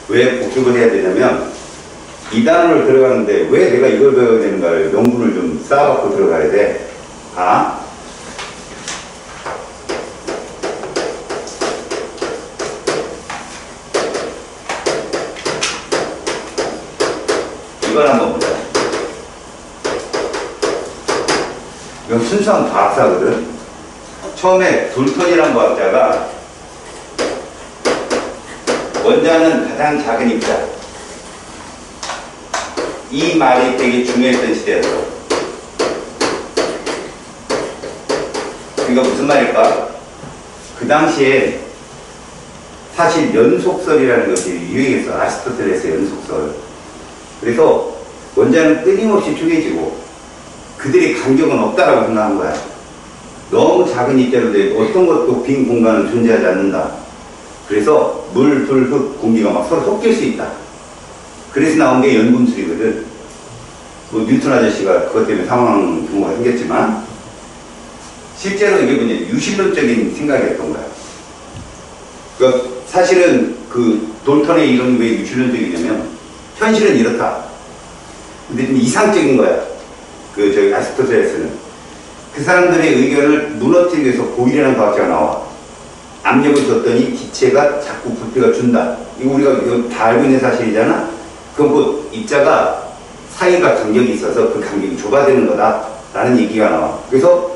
왜 복습을 해야 되냐면, 이 단원을 들어가는데 왜 내가 이걸 배워야 되는가를 명분을 좀 쌓아갖고 들어가야 돼. 아? 이걸 한번 보자. 이건 순수한 과학사거든. 처음에 돌턴이라는 과학자가 원자는 가장 작은 입자. 이 말이 되게 중요했던 시대였어. 그러니까 무슨 말일까? 그 당시에 사실 연속설이라는 것이 유행했어. 아리스토텔레스의 연속설. 그래서 원자는 끊임없이 쪼개지고 그들의 간격은 없다라고 생각한 거야. 너무 작은 입자로도 어떤 것도 빈 공간은 존재하지 않는다. 그래서 물, 불, 흙, 공기가 막 서로 섞일 수 있다. 그래서 나온 게 연금술이거든. 뭐 뉴턴 아저씨가 그것 때문에 사망한 경우가 생겼지만 실제로 이게 뭐냐 유실론적인 생각이었던 거야. 그러니까 사실은 그 돌턴의 이론이 왜 유실론적이냐면 현실은 이렇다. 근데 좀 이상적인 거야. 저기 아리스토텔레스는. 그 사람들의 의견을 무너뜨리기 위해서 보일이라는 과학자가 나와. 압력을 줬더니 기체가 자꾸 부피가 준다. 이거 우리가 이거 다 알고 있는 사실이잖아? 그럼 그 입자가 사이가 간격이 있어서 그 간격이 좁아지는 거다. 라는 얘기가 나와. 그래서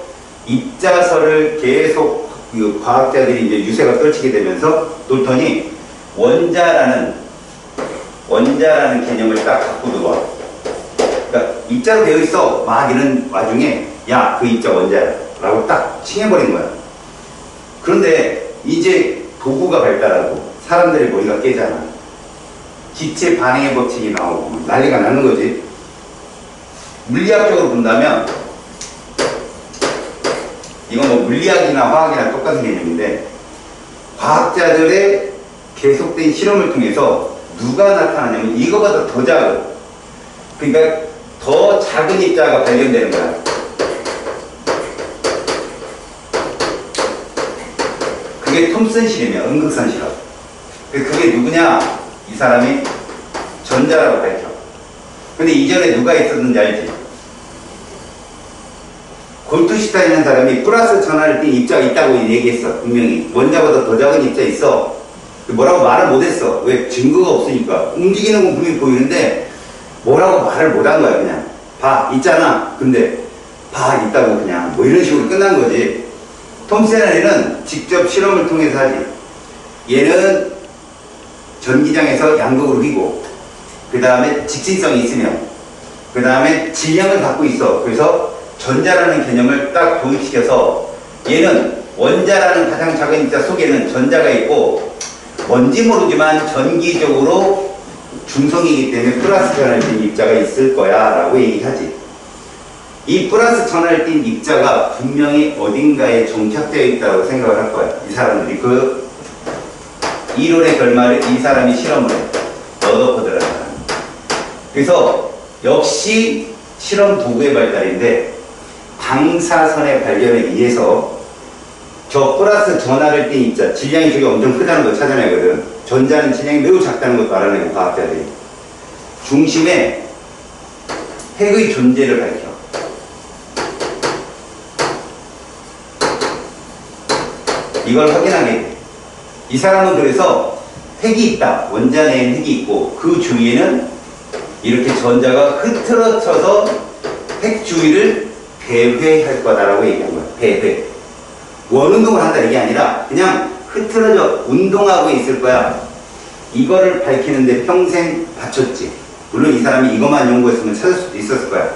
입자설을 계속 그 과학자들이 이제 유세가 떨치게 되면서 돌턴이 원자라는 개념을 딱 갖고 들어와. 그러니까 입자로 되어 있어. 막 이런 와중에 야, 그 입자 원자야. 라고 딱 칭해버린 거야. 그런데 이제 도구가 발달하고 사람들의 머리가 깨잖아. 기체 반응의 법칙이 나오고 난리가 나는 거지. 물리학적으로 본다면 이건 뭐 물리학이나 화학이나 똑같은 개념인데 과학자들의 계속된 실험을 통해서 누가 나타나냐면 이거보다 더 작은, 그러니까 더 작은 입자가 발견되는 거야. 그게 톰슨 실험이야. 음극선 실험. 그게 누구냐? 이 사람이 전자라고 밝혀. 근데 이전에 누가 있었는지 알지? 골트슈타인이라는 사람이 플러스 전하를 띈 입자가 있다고 얘기했어. 분명히 원자보다 더 작은 입자 있어. 뭐라고 말을 못했어. 왜? 증거가 없으니까. 움직이는 건 분명히 보이는데 뭐라고 말을 못한 거야. 그냥 봐 있잖아. 근데 봐 있다고 그냥 뭐 이런 식으로 끝난 거지. 톰슨은 직접 실험을 통해서 하지. 얘는 전기장에서 양극으로 휘고 그 다음에 직진성이 있으며 그 다음에 질량을 갖고 있어. 그래서 전자라는 개념을 딱 도입시켜서 얘는 원자라는 가장 작은 입자 속에는 전자가 있고 뭔지 모르지만 전기적으로 중성이기 때문에 플러스 전하를 띤 입자가 있을 거야 라고 얘기하지. 이 플러스 전하를 띤 입자가 분명히 어딘가에 정착되어 있다고 생각을 할 거야. 이 사람들이 그 이론의 결말을 이 사람이 실험을 해. 러더포드라는 사람. 그래서 역시 실험 도구의 발달인데 방사선의 발견에 의해서 저 플러스 전하를 띤 입자, 질량이 저게 엄청 크다는 걸 찾아내거든. 전자는 질량이 매우 작다는 것도 알아내고 과학자들이. 중심에 핵의 존재를 밝혀. 이걸 확인하게 돼. 이 사람은 그래서 핵이 있다. 원자 내에는 핵이 있고 그 주위에는 이렇게 전자가 흐트러져서 핵 주위를 배회할 거다라고 얘기한 거야. 배회. 원운동을 한다는 게 아니라 그냥 흐트러져 운동하고 있을 거야. 이거를 밝히는데 평생 바쳤지. 물론 이 사람이 이것만 연구했으면 찾을 수도 있었을 거야.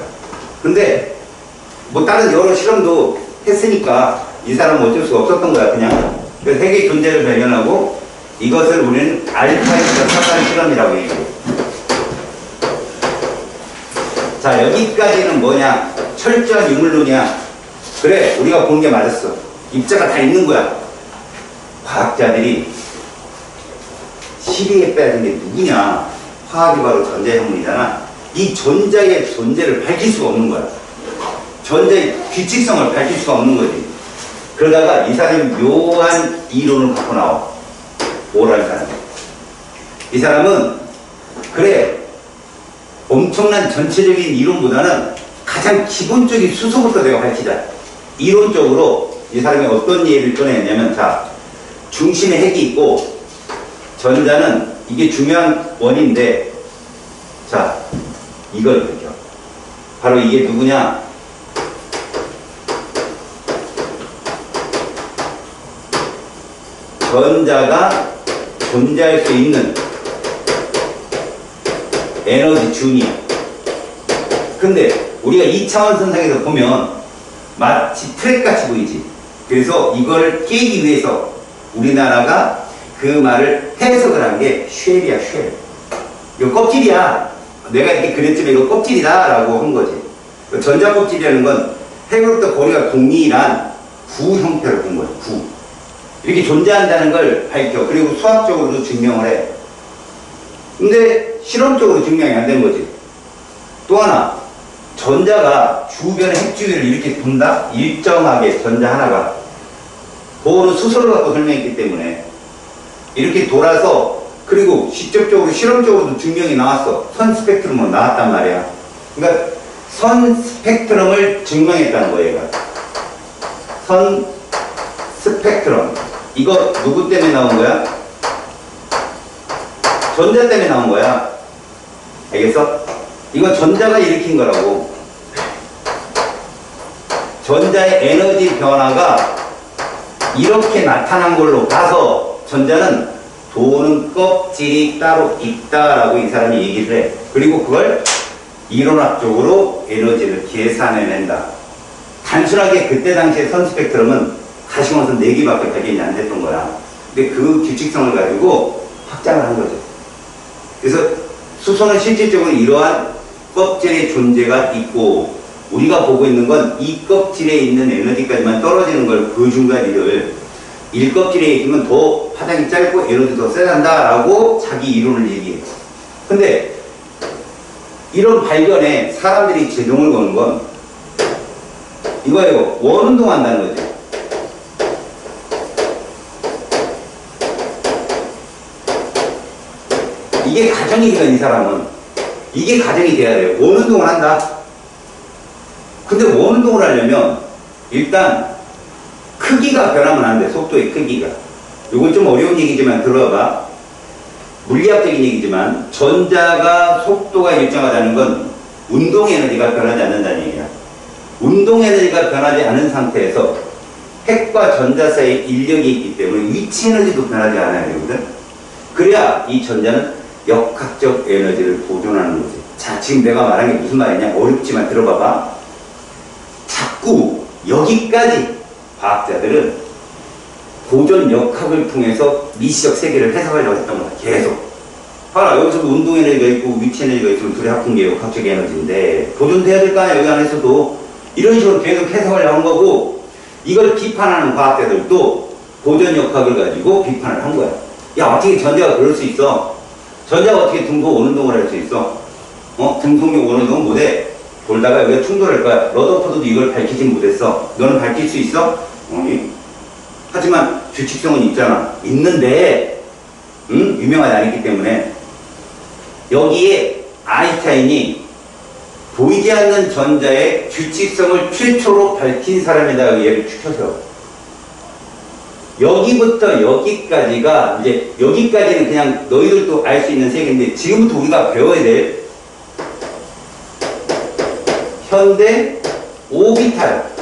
근데 뭐 다른 여러 실험도 했으니까 이 사람은 어쩔 수가 없었던 거야. 그냥 그래서 핵의 존재를 발견하고 이것을 우리는 알파에서 사사는 실험이라고 얘기해. 자, 여기까지는 뭐냐? 철저한 유물론이야. 그래, 우리가 본 게 맞았어. 입자가 다 있는 거야. 과학자들이 시비에 빼는 게 누구냐? 화학이 바로 전자혁명이잖아. 이 전자의 존재를 밝힐 수가 없는 거야. 전자의 규칙성을 밝힐 수가 없는 거지. 그러다가 이 사람이 묘한 이론을 갖고 나와. 뭐라는 사람. 이 사람은 그래 엄청난 전체적인 이론보다는 가장 기본적인 수소부터 내가 밝히자. 이론적으로 이 사람이 어떤 예를 꺼내냐면, 자, 중심에 핵이 있고 전자는 이게 중요한 원인데, 자, 이걸 밝혀. 바로 이게 누구냐? 전자가 존재할 수 있는 에너지 준이야. 근데 우리가 2차원 선상에서 보면 마치 트랙같이 보이지. 그래서 이걸 깨기 위해서 우리나라가 그 말을 해석을 한 게 쉘이야, 쉘. 이거 껍질이야. 내가 이렇게 그랬지만 이거 껍질이다 라고 한 거지. 전자 껍질이라는 건 핵으로부터 거리가 동일한 구 형태로 된 거야, 구. 이렇게 존재한다는 걸 밝혀. 그리고 수학적으로도 증명을 해. 근데 실험적으로 증명이 안 된 거지. 또 하나, 전자가 주변의 핵 주위를 이렇게 돈다? 일정하게 전자 하나가. 그거는 수소를 갖고 설명했기 때문에 이렇게 돌아서, 그리고 직접적으로 실험적으로도 증명이 나왔어. 선 스펙트럼은 나왔단 말이야. 그러니까 선 스펙트럼을 증명했다는 거예요, 얘가. 선 스펙트럼. 이거 누구 때문에 나온 거야? 전자 때문에 나온 거야. 알겠어? 이건 전자가 일으킨 거라고. 전자의 에너지 변화가 이렇게 나타난 걸로 봐서 전자는 도는 껍질이 따로 있다라고 이 사람이 얘기를 해. 그리고 그걸 이론학적으로 에너지를 계산해낸다. 단순하게 그때 당시에 선 스펙트럼은 가시광선 4개밖에 발견이 안 됐던 거야. 근데 그 규칙성을 가지고 확장을 한 거죠. 그래서 수소는 실질적으로 이러한 껍질의 존재가 있고, 우리가 보고 있는 건 이 껍질에 있는 에너지까지만 떨어지는 걸 보여준 거야, 니들. 1껍질에 있으면 더 파장이 짧고 에너지 더 세단다 라고 자기 이론을 얘기해. 근데 이런 발견에 사람들이 제동을 거는 건 이거예요. 원운동한다는 거죠. 이게 가정이니까 이 사람은 이게 가정이 돼야 돼요. 원운동을 한다. 근데 원운동을 하려면 일단 크기가 변하면 안 돼. 속도의 크기가. 이건 좀 어려운 얘기지만 들어봐. 물리학적인 얘기지만 전자가 속도가 일정하다는 건 운동 에너지가 변하지 않는다는 얘기야. 운동 에너지가 변하지 않은 상태에서 핵과 전자 사이에 인력이 있기 때문에 위치 에너지도 변하지 않아야 되거든. 그래야 이 전자는 역학적 에너지를 보존하는 거지. 자, 지금 내가 말한 게 무슨 말이냐? 어렵지만 들어봐봐. 자꾸 여기까지 과학자들은 보존 역학을 통해서 미시적 세계를 해석하려고 했던 거야. 계속. 봐라, 여기서도 운동 에너지가 있고 위치 에너지가 있으면 둘이 합친 게 역학적 에너지인데 보존돼야 될 거 아니야, 여기 안에서도. 이런 식으로 계속 해석하려고 한 거고, 이걸 비판하는 과학자들도 보존 역학을 가지고 비판을 한 거야. 야, 어떻게 전자가 그럴 수 있어? 전자가 어떻게 등속 원운동을 할 수 있어? 등속력 원운동은 못해. 돌다가 여기가 충돌할 거야. 러더포드도 이걸 밝히지 못했어. 너는 밝힐 수 있어? 하지만 규칙성은 있잖아. 있는데, 유명하지 않기 때문에 여기에 아인슈타인이 보이지 않는 전자의 규칙성을 최초로 밝힌 사람에다가 얘를 추켜서 여기부터 여기까지가, 이제 여기까지는 그냥 너희들도 알 수 있는 세계인데, 지금부터 우리가 배워야 될 현대 오비탈,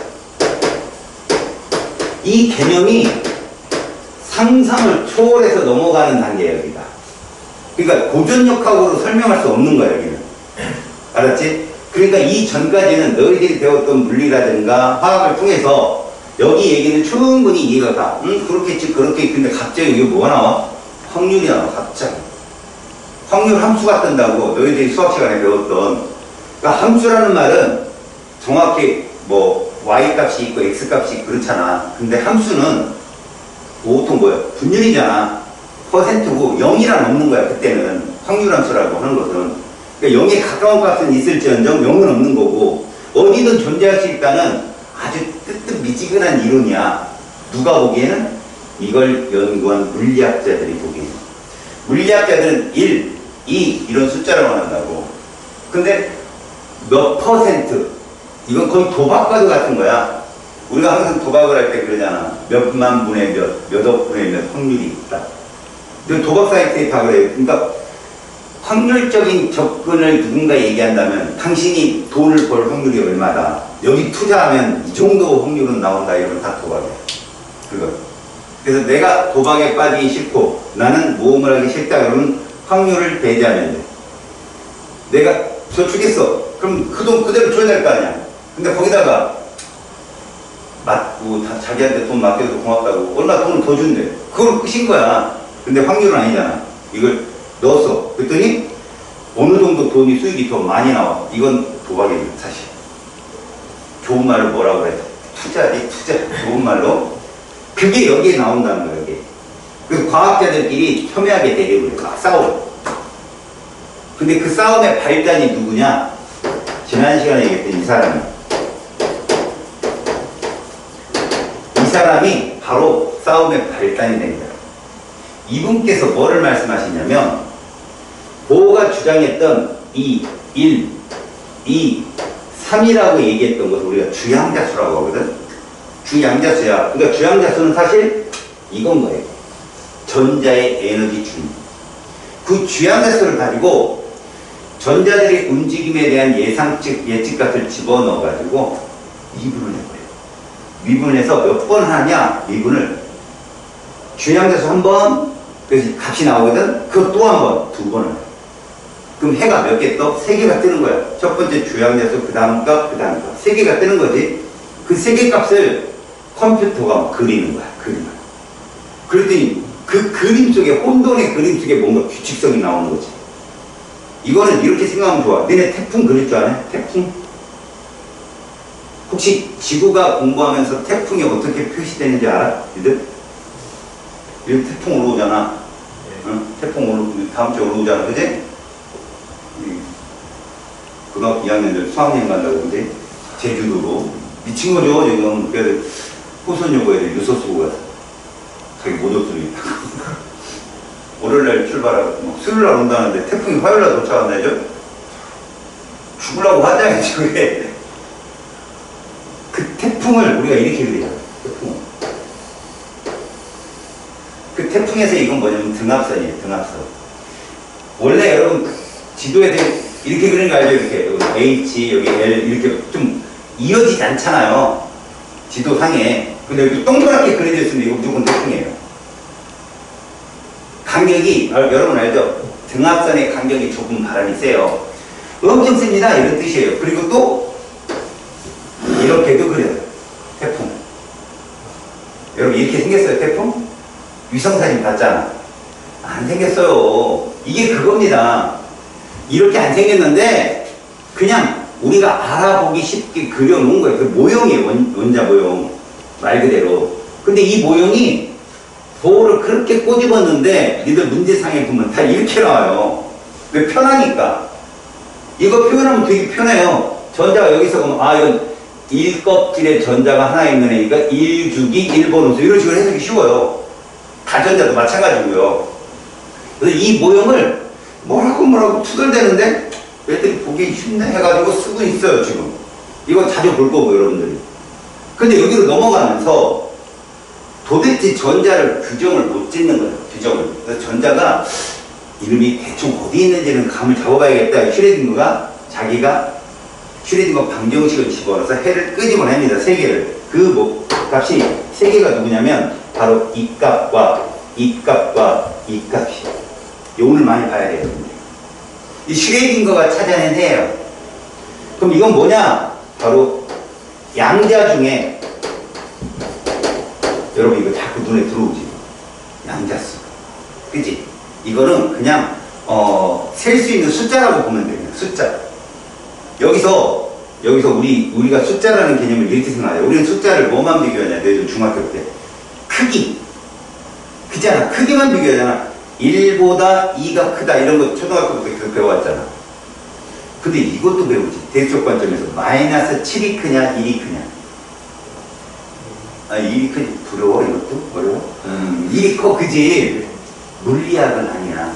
이 개념이 상상을 초월해서 넘어가는 단계야, 여기가. 그러니까 고전역학으로 설명할 수 없는 거야, 여기는. 알았지? 그러니까 이 전까지는 너희들이 배웠던 물리라든가 화학을 통해서 여기 얘기는 충분히 이해가 가. 그렇겠지, 그렇게. 근데 갑자기 이게 뭐가 나와? 확률이 나와, 갑자기. 확률 함수가 뜬다고 너희들이 수학 시간에 배웠던. 그러니까 함수라는 말은 정확히 뭐 y 값이 있고 x 값이 있고 그렇잖아. 근데 함수는 보통 뭐야? 분율이잖아. 퍼센트고 0이란 없는 거야, 그때는. 확률 함수라고 하는 것은. 그러니까 0에 가까운 값은 있을지언정 0은 없는 거고, 어디든 존재할 수 있다는 아주 뜨뜻미지근한 이론이야. 누가 보기에는? 이걸 연구한 물리학자들이 보기에는. 물리학자들은 1, 2 이런 숫자를 원한다고. 근데 몇 퍼센트, 이건 거의 도박과도 같은 거야. 우리가 항상 도박을 할 때 그러잖아. 몇만 분의 몇억 분의 몇 확률이 있다. 도박 사이트에 다 그래요. 그러니까 확률적인 접근을 누군가 얘기한다면 당신이 돈을 벌 확률이 얼마다. 여기 투자하면 이 정도 확률은 나온다. 이러면 다 도박이야. 그거. 그래서 내가 도박에 빠지기 싫고 나는 모험을 하기 싫다. 그러면 확률을 배제하면 돼. 내가 저 주겠어. 그럼 그 돈 그대로 줘야 될 거 아니야. 근데 거기다가 맞고 자기한테 돈 맡겨서 고맙다고 얼마 돈을 더 준대. 그걸 끝인 거야. 근데 확률은 아니잖아. 이걸 넣었어. 그랬더니 어느 정도 돈이 수익이 더 많이 나와. 이건 도박이에요, 사실. 좋은 말로 뭐라고 그래? 투자지, 투자. 좋은 말로. 그게 여기에 나온다는 거야, 여기. 그래서 과학자들끼리 첨예하게 대립을 해. 막 싸워. 근데 그 싸움의 발단이 누구냐? 지난 시간에 얘기했던 이 사람이. 이 사람이 바로 싸움의 발단이 된 거야. 이분께서 뭐를 말씀하시냐면 보호가 주장했던 이 1, 2, 3이라고 얘기했던 것을 우리가 주양자수라고 하거든. 주양자수야. 그러니까 주양자수는 사실 이건 거예요. 전자의 에너지 중. 그 주양자수를 가지고 전자들의 움직임에 대한 예측값을 집어넣어가지고 미분을 해버려요. 미분해서 몇 번 하냐? 미분을 주양자수 한 번, 그래서 값이 나오거든? 그거 또 한 번, 두 번을. 그럼 해가 몇 개 떠? 세 개가 뜨는 거야. 첫 번째 주양자수, 그 다음 값, 그 다음 값. 세 개가 뜨는 거지. 그 세 개 값을 컴퓨터가 그리는 거야. 그림을. 그랬더니 그 그림 속에, 혼돈의 그림 속에 뭔가 규칙성이 나오는 거지. 이거는 이렇게 생각하면 좋아. 너네 태풍 그릴 줄 아네? 태풍? 혹시 지구가 공부하면서 태풍이 어떻게 표시되는지 알아? 니들? 여기 태풍 올라오잖아. 응? 태풍 다음 주에 올라오잖아. 그지? 고등학교 2학년들 수학여행 간다고, 그지? 제주도로. 미친 거죠, 지금. 그래서 호선여고 애들 유서 쓰고 가서. 자기 못 올 수도 있다. 월요일날 출발하고, 막 수요일날 온다는데 태풍이 화요일날 도착한다죠? 죽으려고 하자야지, 그게. 그 태풍을 우리가 이렇게 그리잖아. 태풍. 그 태풍에서 이건 뭐냐면 등압선이에요. 등압선. 원래 여러분 지도에 이렇게 그리는 거 알죠? 이렇게 여기 H, 여기 L 이렇게 좀 이어지지 않잖아요. 지도상에. 근데 여기 동그랗게 그려져 있으면 이거 무조건 태풍이에요. 간격이 여러분 알죠? 등압선의 간격이 좁은 바람이 세요. 엄청 셉니다. 이런 뜻이에요. 그리고 또 이렇게도 그려요. 태풍. 여러분 이렇게 생겼어요. 태풍? 위성사진 봤잖아. 안 생겼어요. 이게 그겁니다. 이렇게 안 생겼는데 그냥 우리가 알아보기 쉽게 그려놓은 거예요. 그 모형이에요. 원자 모형. 말 그대로. 근데 이 모형이 보호를 그렇게 꼬집었는데 니들 문제상에 보면 다 이렇게 나와요. 왜? 편하니까. 이거 표현하면 되게 편해요. 전자가 여기서 보면 이건 1껍질에 전자가 하나 있는 애니까 1주기 1번호수 이런 식으로 해석이 쉬워요. 가전자도 마찬가지고요. 그래서 이 모형을 뭐라고 투덜대는데 애들이 보기 쉽네 해가지고 쓰고 있어요, 지금. 이거 자주 볼 거고, 여러분들이. 근데 여기로 넘어가면서 도대체 전자를 규정을 못 짓는 거예요, 규정을. 그래서 전자가 이름이 대충 어디 있는지는 감을 잡아봐야겠다. 슈레딩거가 자기가 슈레딩거 방정식을 집어넣어서 해를 끄집어냅니다, 세 개를. 그 값이 세 개가 누구냐면 바로 이 값과 이 값과 이 값이. 오늘 많이 봐야 돼요. 이 슈레딩거가 찾아낸 해예요. 그럼 이건 뭐냐? 바로 양자 중에 여러분 이거 자꾸 눈에 들어오지? 양자수. 그치? 이거는 그냥 셀 수 있는 숫자라고 보면 됩니다. 숫자. 여기서 우리가 숫자라는 개념을 이렇게 생각해요. 우리는 숫자를 뭐만 비교하냐? 너희들 중학교 때 크기. 그잖아. 크기만 비교하잖아. 1보다 2가 크다 이런 거 초등학교 때 배워왔잖아. 근데 이것도 배우지. 대수적 관점에서 마이너스 7이 크냐 1이 크냐. 1이 크지. 두려워 이것도? 어려워? 1이 커. 그지? 물리학은 아니야.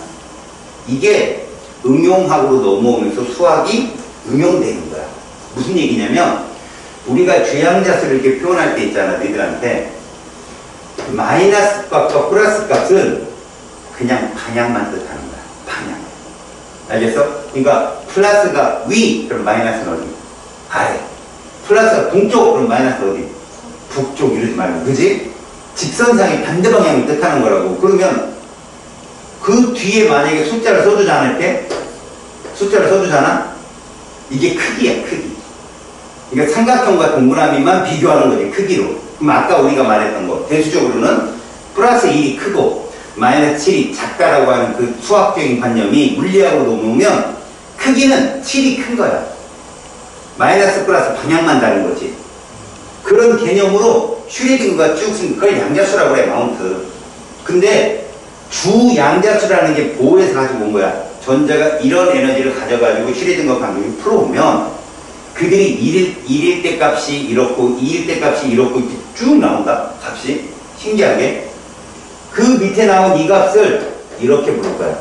이게 응용학으로 넘어오면서 수학이 응용되는 거야. 무슨 얘기냐면 우리가 주양자수를 이렇게 표현할 때 있잖아. 너희들한테 마이너스 값과 플러스 값은 그냥 방향만 뜻하는 거야. 방향. 알겠어? 그러니까 플러스가 위, 그럼 마이너스는 어디? 아래. 플러스가 동쪽, 그럼 마이너스 어디? 북쪽. 이러지 말고. 그지? 직선상의 반대 방향을 뜻하는 거라고. 그러면 그 뒤에 만약에 숫자를 써주지 않을 때 숫자를 써주잖아? 이게 크기야, 크기. 그러니까 삼각형과 동그라미만 비교하는 거지, 크기로. 그럼 아까 우리가 말했던 거, 대수적으로는 플러스 1이 크고 마이너스 7이 작다라고 하는 그 수학적인 관념이 물리학으로 넘어오면 크기는 7이 큰 거야. 마이너스 플러스 방향만 다른 거지. 그런 개념으로 슈레딩거가 쭉 쓴 그걸 양자수라고 그래, 마운트. 근데 주 양자수라는 게 보호해서 가지고 온 거야. 전자가 이런 에너지를 가져가지고 슈레딩거 관계를 풀어오면 그들이 1일 때 값이 이렇고 2일 때 값이 이렇고 이렇게 쭉 나온다. 값이. 신기하게. 그 밑에 나온 이 값을 이렇게 부를 거야.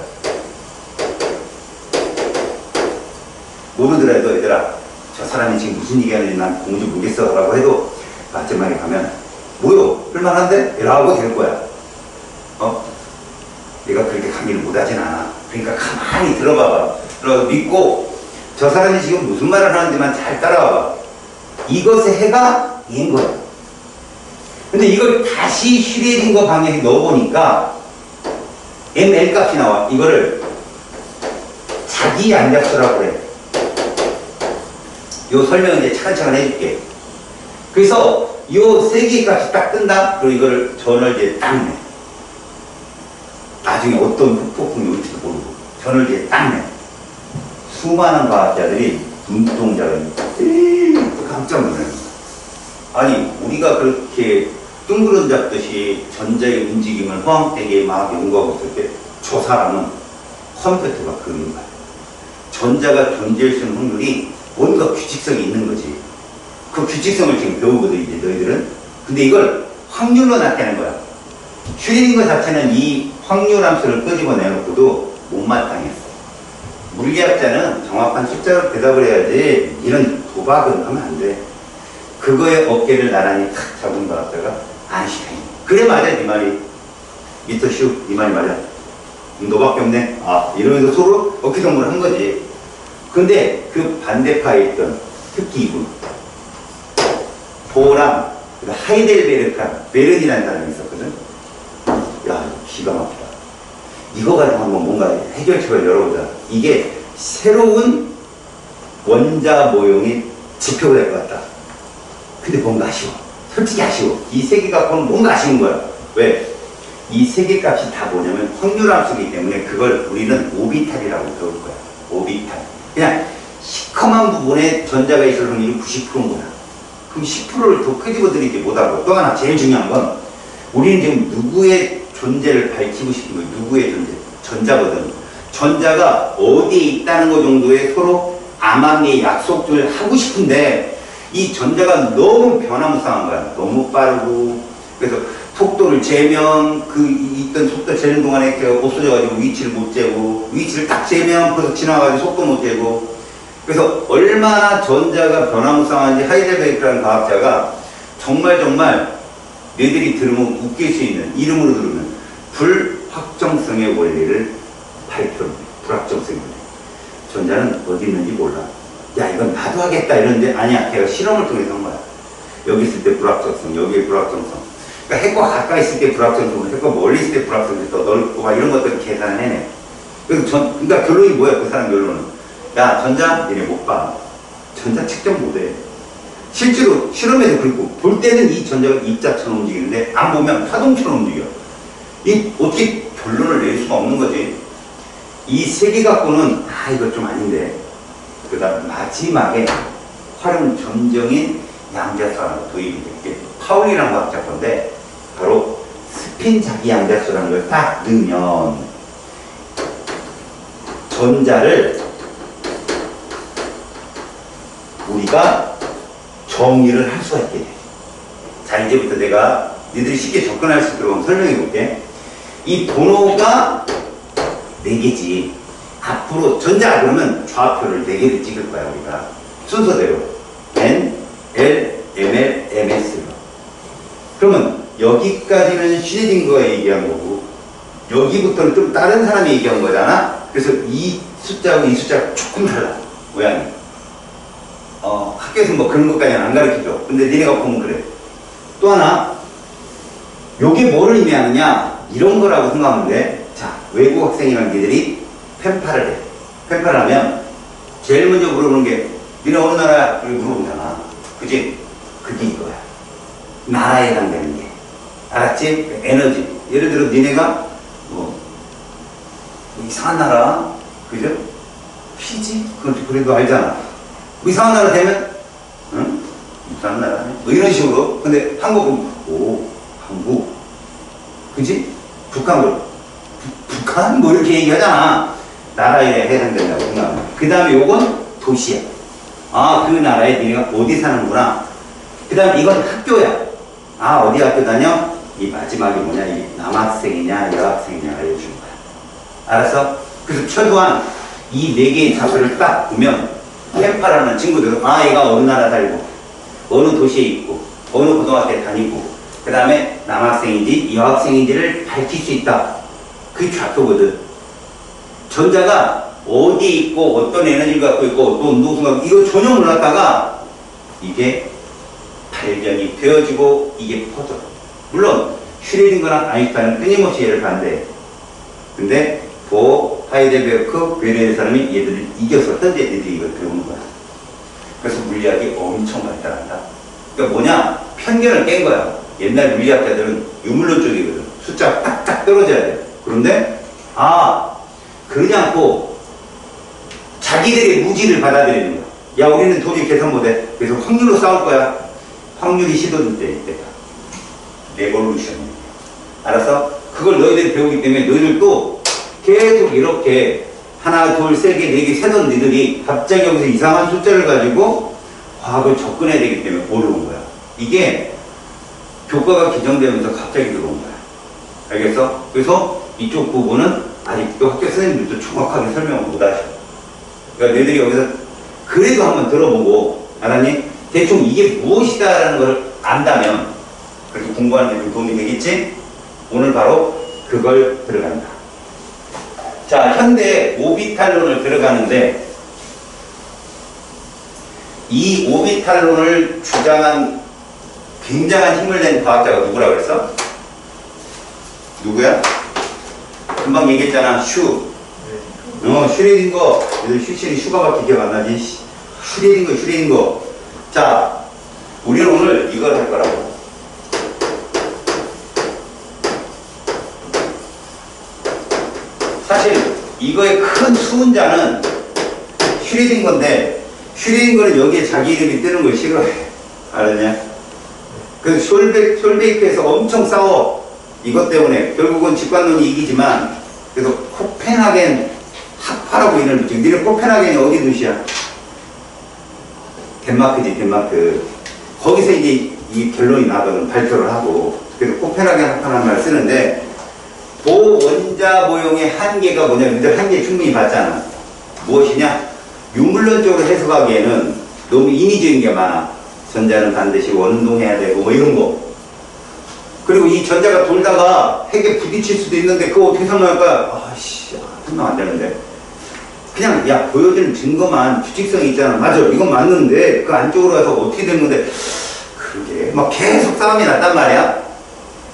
모르더라도 얘들아, 저 사람이 지금 무슨 얘기하는지 난 공지 모르겠어 라고 해도 마지막에 가면 뭐요? 할만한데? 라고 될 거야. 내가 그렇게 강의를 못하진 않아. 그러니까 가만히 들어봐봐. 들어서 믿고 저 사람이 지금 무슨 말을 하는지만 잘 따라와봐. 이것의 해가 얘인 거야. 근데 이걸 다시 슈레딩거 방향에 넣어보니까 ml 값이 나와. 이거를 자기 양자수라고 그래. 요 설명을 이제 차근차근 해줄게. 그래서 요 세 개의 값이 딱 뜬다? 그리고 이거를 전월기에 딱 내. 나중에 어떤 폭풍이 올지도 모르고 전월기에 딱 내. 수많은 과학자들이 눈동자를 깜짝 놀라요. 아니 우리가 그렇게 둥그런 잡듯이 전자의 움직임을 허황되게 막 연구하고 있을 때 저 사람은 컴퓨터가 그린 거야. 전자가 존재할 수 있는 확률이 뭔가 규칙성이 있는 거지. 그 규칙성을 지금 배우거든 이제 너희들은. 근데 이걸 확률로 나타내는 거야. 슈레딩거 자체는 이 확률 함수를 끄집어 내놓고도 못마땅했어. 물리학자는 정확한 숫자로 대답을 해야지 이런 도박은 하면 안 돼. 그거에 어깨를 나란히 탁 잡은 것 같다가 아인슈타인. 그래 맞아 네 말이. 미터 슈 네 말이 맞아. 너밖에 없네. 아 이러면서 서로 어깨동무를 한 거지. 근데 그 반대파에 있던 특히 이분 보람 하이델베르크 베른이라는 사람이 있었거든. 야 기가 막히다. 이거 가지고 한번 뭔가 해결책을 열어보자. 이게 새로운 원자 모형의 지표가 될 것 같다. 근데 뭔가 아쉬워. 솔직히 아쉬워. 이 세 개 갖고는 뭔가 아쉬운 거야. 왜? 이 세 개 값이 다 뭐냐면 확률함수이기 때문에 그걸 우리는 오비탈이라고 배울 거야. 오비탈. 그냥 시커먼 부분에 전자가 있을 확률이 90%인 거야. 그럼 10%를 더 끄집어들이지 못하고. 또 하나 제일 중요한 건 우리는 지금 누구의 존재를 밝히고 싶은 거예요. 누구의 존재? 전자거든. 전자가 어디에 있다는 것 정도의 서로 암암의 약속을 하고 싶은데 이 전자가 너무 변화무쌍한 거야. 너무 빠르고. 그래서 속도를 재면 그 있던 속도 재는 동안에 없어져가지고 위치를 못 재고 위치를 딱 재면 벌써 지나가가지고 속도 못 재고. 그래서 얼마나 전자가 변화무쌍한지 하이델베르크라는 과학자가 정말 너희들이 들으면 웃길 수 있는 이름으로 들으면 불확정성의 원리를 밝혀냅니다. 불확정성의 원리. 전자는 어디 있는지 몰라. 야 이건 나도 하겠다 이러는데 아니야. 걔가 실험을 통해서 한 거야. 여기 있을 때 불확정성, 여기에 불확정성. 그러니까 핵과 가까이 있을 때 불확정성, 핵과 멀리 있을 때 불확정성이 더 넓고 막 이런 것들을 계산을 해내. 그러니까 결론이 뭐야? 그 사람 결론은. 야 전자 얘네 못 봐. 전자 측정 못해. 실제로 실험에도 그렇고 볼 때는 이 전자가 입자처럼 움직이는데 안 보면 파동처럼 움직여. 이 어떻게 결론을 낼 수가 없는 거지. 이 세 개 갖고는 아 이거 좀 아닌데. 그다음 마지막에 활용 점정인 양자수라는 도입이 됐게 파울이라는 과학자 건데 바로 스핀 자기 양자수라는 걸 딱 넣으면 전자를 우리가 정의를 할 수가 있게 돼. 자 이제부터 내가 너희들이 쉽게 접근할 수 있도록 설명해 볼게. 이 번호가 4개지. 앞으로 전자 그러면 좌표를 4개를 찍을 거야 우리가 순서대로 N, L, ML, MS. 그러면 여기까지는 슈레딩거가 얘기한 거고 여기부터는 좀 다른 사람이 얘기한 거잖아. 그래서 이 숫자하고 이 숫자가 조금 달라 모양이. 학교에서 뭐 그런 것까지는 안 가르쳐줘. 근데 니네가 보면 그래. 또 하나 요게 뭐를 의미하느냐 이런 거라고 생각하면 돼. 자, 외국 학생이랑 니들이 펜팔을 해. 펜팔을 하면 제일 먼저 물어보는 게 니네 어느 나라야? 그리고 물어보잖아. 그지? 그게 이거야. 나라에 해당되는 게. 알았지? 에너지. 예를 들어 니네가 뭐 이상한 나라 그죠? 피지? 그건 그래도 알잖아. 뭐 이상한 나라 되면 응? 이상한 나라네? 뭐 이런 식으로. 근데 한국은 오 한국 그지? 북한은 북한? 뭐 이렇게 얘기하잖아. 나라에 해당된다고 생각하면. 그 다음에 요건 도시야. 아, 그 나라에 니네가 어디 사는구나. 그 다음에 이건 학교야. 아, 어디 학교 다녀? 이 마지막이 뭐냐? 이 남학생이냐 여학생이냐 알려주는 거야. 알았어? 그래서 최소한 이 4개의 좌표를 딱 보면 펜팔하는 친구들은 아, 얘가 어느 나라 살고 어느 도시에 있고 어느 고등학교에 다니고 그 다음에 남학생인지 여학생인지를 밝힐 수 있다. 그게 좌표거든. 전자가 어디에 있고 어떤 에너지를 갖고 있고 또 누군가 이거 전혀 몰랐다가 이게 발견이 되어지고 이게 퍼져. 물론 슈레딩거랑 아인슈타인은 끊임없이 얘를 반대해. 근데 보, 하이델베르크, 베르의 사람이 얘들을 이겨서 현재 애들이 이걸 배우는 거야. 그래서 물리학이 엄청 발달한다. 그러니까 뭐냐? 편견을 깬 거야. 옛날 물리학자들은 유물론 쪽이거든. 숫자가 딱딱 떨어져야 돼. 그런데 그러지 않고 자기들의 무지를 받아들이는 거야. 야, 우리는 도저히 계산 못해. 그래서 확률로 싸울 거야. 확률이 시도될 때 이때가. 레볼루션. 알았어? 그걸 너희들이 배우기 때문에 너희들도 계속 이렇게 하나, 둘, 세 개, 네 개 세던 너희들이 갑자기 여기서 이상한 숫자를 가지고 과학을 접근해야 되기 때문에 어려운 거야. 이게 교과가 개정되면서 갑자기 들어온 거야. 알겠어? 그래서 이쪽 부분은 아직도 학교 선생님들도 정확하게 설명을 못 하셔. 그러니까 너희들이 여기서 그래도 한번 들어보고, 알았니? 대충 이게 무엇이다라는 걸 안다면, 그렇게 공부하는 데 좀 도움이 되겠지? 오늘 바로 그걸 들어간다. 자, 현대 오비탈론을 들어가는데, 이 오비탈론을 주장한 굉장한 힘을 낸 과학자가 누구라고 그랬어? 누구야? 금방 얘기했잖아. 슈레딩거. 슈실이 슈가밖에 기억 안 나지. 슈레딩거. 자, 우리는 오늘 이걸 할 거라고. 사실 이거의 큰 수훈자는 슈레딩거인데 슈레딩거는 여기에 자기 이름이 뜨는 걸 싫어해. 알았냐? 그 솔베이크에서 엄청 싸워. 이것 때문에 결국은 직관론이 이기지만 그래서 코펜하겐 학파라고 이름을 붙이고. 니네 코펜하겐이 어디 도시야? 덴마크지. 덴마크. 거기서 이제 이 결론이 나거든. 발표를 하고. 그래서 코펜하겐 학파라는 말을 쓰는데 보원자 모형의 한계가 뭐냐. 근데 한계 충분히 봤잖아. 무엇이냐? 유물론적으로 해석하기에는 너무 인위적인 게 많아. 전자는 반드시 원동해야 되고 뭐 이런 거. 그리고 이 전자가 돌다가 핵에 부딪힐 수도 있는데 그거 어떻게 설명할 거야? 아씨, 설명 안 되는데. 그냥 야, 보여주는 증거만 규칙성이 있잖아. 맞아, 이건 맞는데 그 안쪽으로 가서 어떻게 된 건데 그러게 막 계속 싸움이 났단 말이야.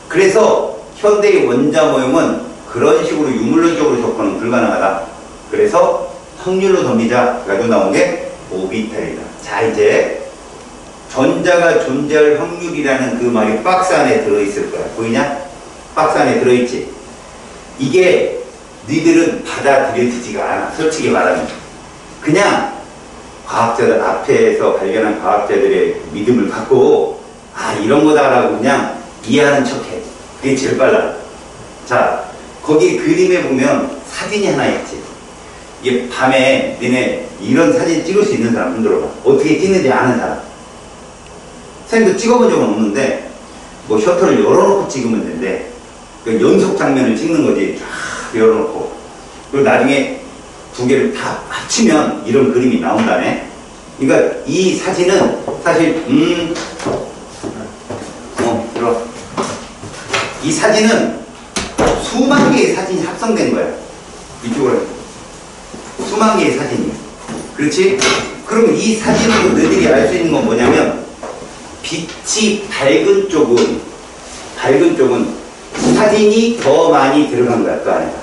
그래서 현대의 원자 모형은 그런 식으로 유물론적으로 접근은 불가능하다. 그래서 확률로 덤비자 가지고 나온 게 오비탈이다. 자, 이제 전자가 존재할 확률이라는 그 말이 박스 안에 들어있을 거야. 보이냐? 박스 안에 들어있지? 이게 니들은 받아들여지지가 않아. 솔직히 말하면. 그냥 과학자들 앞에서 발견한 과학자들의 믿음을 갖고 이런 거다라고 그냥 이해하는 척해. 그게 제일 빨라. 자, 거기 그림에 보면 사진이 하나 있지. 이게 밤에 너네 이런 사진 찍을 수 있는 사람 흔들어봐. 어떻게 찍는지 아는 사람. 선생님도 찍어본 적은 없는데 뭐 셔터를 열어놓고 찍으면 되는데 그 연속 장면을 찍는 거지. 쫙 열어놓고 그리고 나중에 두 개를 다 합치면 이런 그림이 나온다네. 그러니까 이 사진은 사실 들어. 이 사진은 수만 개의 사진이 합성된 거야. 이쪽으로 수만 개의 사진이. 그렇지? 그럼 이 사진으로 너희들이 알 수 있는 건 뭐냐면 빛이 밝은 쪽은 사진이 더 많이 들어간 거야. 그 안에다.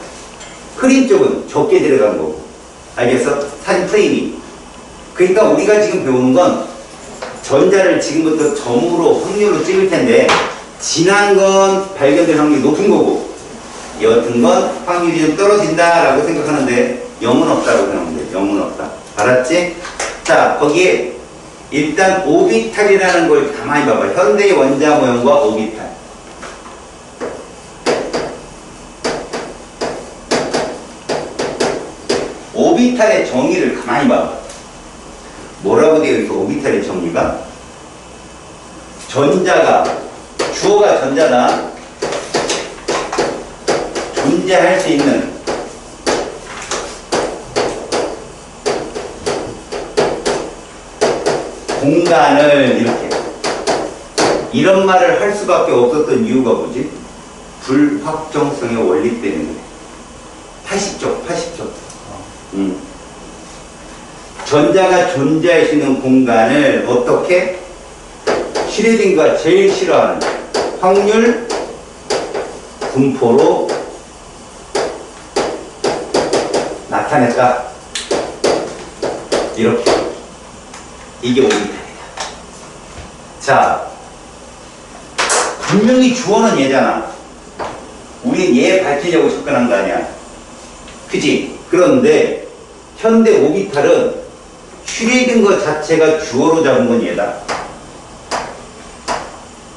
흐린 쪽은 적게 들어간 거고. 알겠어? 사진 프레임이. 그러니까 우리가 지금 배우는 건 전자를 지금부터 점으로 확률로 찍을 텐데 진한 건 발견될 확률이 높은 거고 옅은 건 확률이 좀 떨어진다라고 생각하는데 0은 없다고 생각하면 돼. 0은 없다. 알았지? 자, 거기에 일단 오비탈이라는 걸 가만히 봐봐. 현대의 원자 모형과 오비탈. 오비탈의 정의를 가만히 봐봐. 뭐라고 되어 있어? 오비탈의 정의가? 전자가, 주어가 전자다. 존재할 수 있는 공간을 이렇게 이런 말을 할 수밖에 없었던 이유가 뭐지? 불확정성의 원리 때문에. 80쪽. 전자가 존재할 수 있는 공간을 어떻게? 슈레딩거가 제일 싫어하는 확률 분포로 나타냈다. 이렇게. 이게 오비탈이다. 자, 분명히 주어는 얘잖아. 우린 얘 밝히려고 접근한 거 아니야. 그지? 그런데 현대 오비탈은 슈레딩거 자체가 주어로 잡은 건 얘다.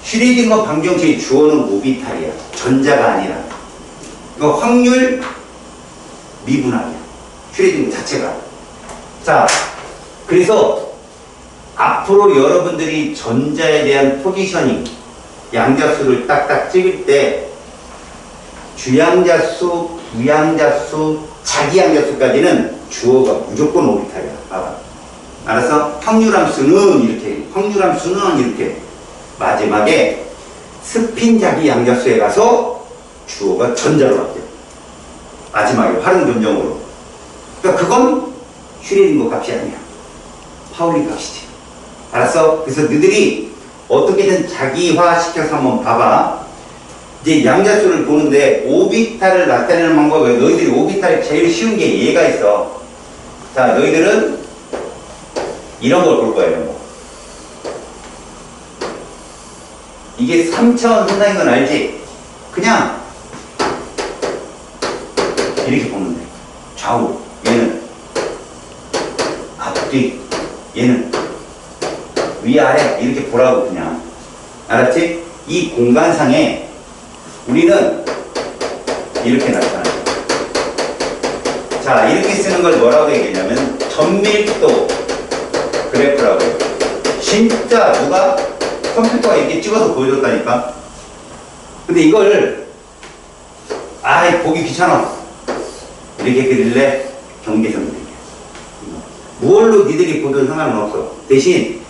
슈레딩거 방정식의 주어는 오비탈이야. 전자가 아니라. 이거 확률 미분할이야. 슈레딩거 자체가. 자, 그래서 앞으로 여러분들이 전자에 대한 포지셔닝, 양자수를 딱딱 찍을 때 주양자수, 부양자수, 자기양자수까지는 주어가 무조건 오비탈이야. 봐봐. 알았어? 확률함수는 이렇게, 확률함수는 이렇게. 마지막에 스핀 자기양자수에 가서 주어가 전자로 바뀌어. 마지막에 활용점정으로. 그러니까 그건 슈레딩거 값이 아니야. 파울리 값이지. 알았어? 그래서 너희들이 어떻게든 자기화시켜서 한번 봐봐. 이제 양자수를 보는데 오비탈을 나타내는 방법에 너희들이 오비탈이 제일 쉬운 게 얘가 있어. 자, 너희들은 이런 걸 볼 거야. 이런 거. 이게 3차원 현상인 건 알지? 그냥 이렇게 보면 돼. 좌우. 얘는 앞뒤. 얘는 위아래. 이렇게 보라고 그냥. 알았지? 이 공간상에 우리는 이렇게 나타나요. 자, 이렇게 쓰는 걸 뭐라고 얘기하냐면 전밀도 그래프라고 해요. 진짜 누가 컴퓨터가 이렇게 찍어서 보여줬다니까. 근데 이걸 보기 귀찮아. 이렇게 그릴래? 경계선 그릴게. 뭘로 니들이 보든 상관은 없어. 대신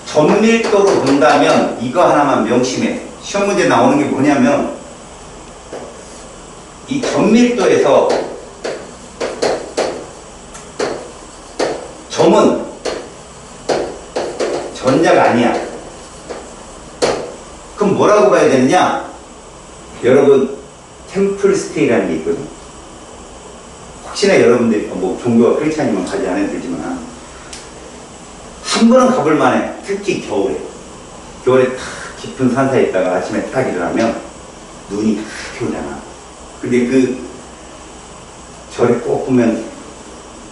전밀도로 본다면 이거 하나만 명심해. 시험 문제 나오는 게 뭐냐면 이 전밀도에서 점은 전자가 아니야. 그럼 뭐라고 봐야 되느냐? 여러분 템플스테이라는 게 있거든. 혹시나 여러분들이 뭐 종교가 그렇지 않으면 가지 않아도 되지만 한 번은 가볼 만해. 특히 겨울에 탁 깊은 산사에 있다가 아침에 딱 일어나면 눈이 탁 오잖아. 근데 그 절에 꼭 보면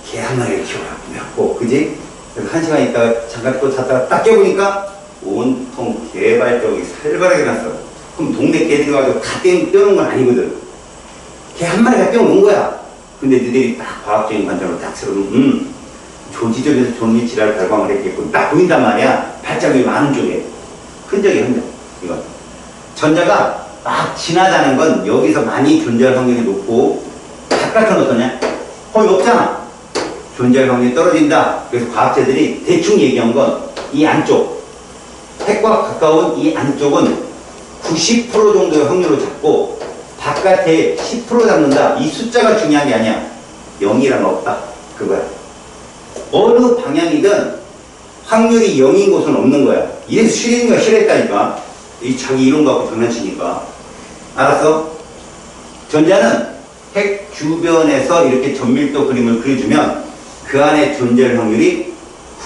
개 한 마리를 키워갖고, 그지? 그래서 한 시간 있다가 잠깐 또 잤다가 딱 깨보니까 온통 개발적이 살벌하게 났어. 그럼 동네 개들이 와서 다 떼어놓은 건 아니거든. 개 한 마리가 떼어놓은 거야. 근데 너희들이 딱 과학적인 관점으로 딱 들어보면 조지적에서 존미 지랄 발광을 했겠군. 딱 보인단 말이야. 발자국이 많은 쪽에. 흔적이 흔적. 이건. 전자가 막 지나다는 건 여기서 많이 존재할 확률이 높고 바깥은 어떠냐? 거의 없잖아. 존재할 확률이 떨어진다. 그래서 과학자들이 대충 얘기한 건 이 안쪽, 핵과 가까운 이 안쪽은 90% 정도의 확률을 잡고 바깥에 10% 잡는다. 이 숫자가 중요한 게 아니야. 0이란 없다. 그거야. 어느 방향이든 확률이 0인 곳은 없는 거야. 이래서 실행이가 싫었다니까. 이 자기 이론 갖고 장난치니까. 알았어? 전자는 핵 주변에서 이렇게 전밀도 그림을 그려주면 그 안에 존재할 확률이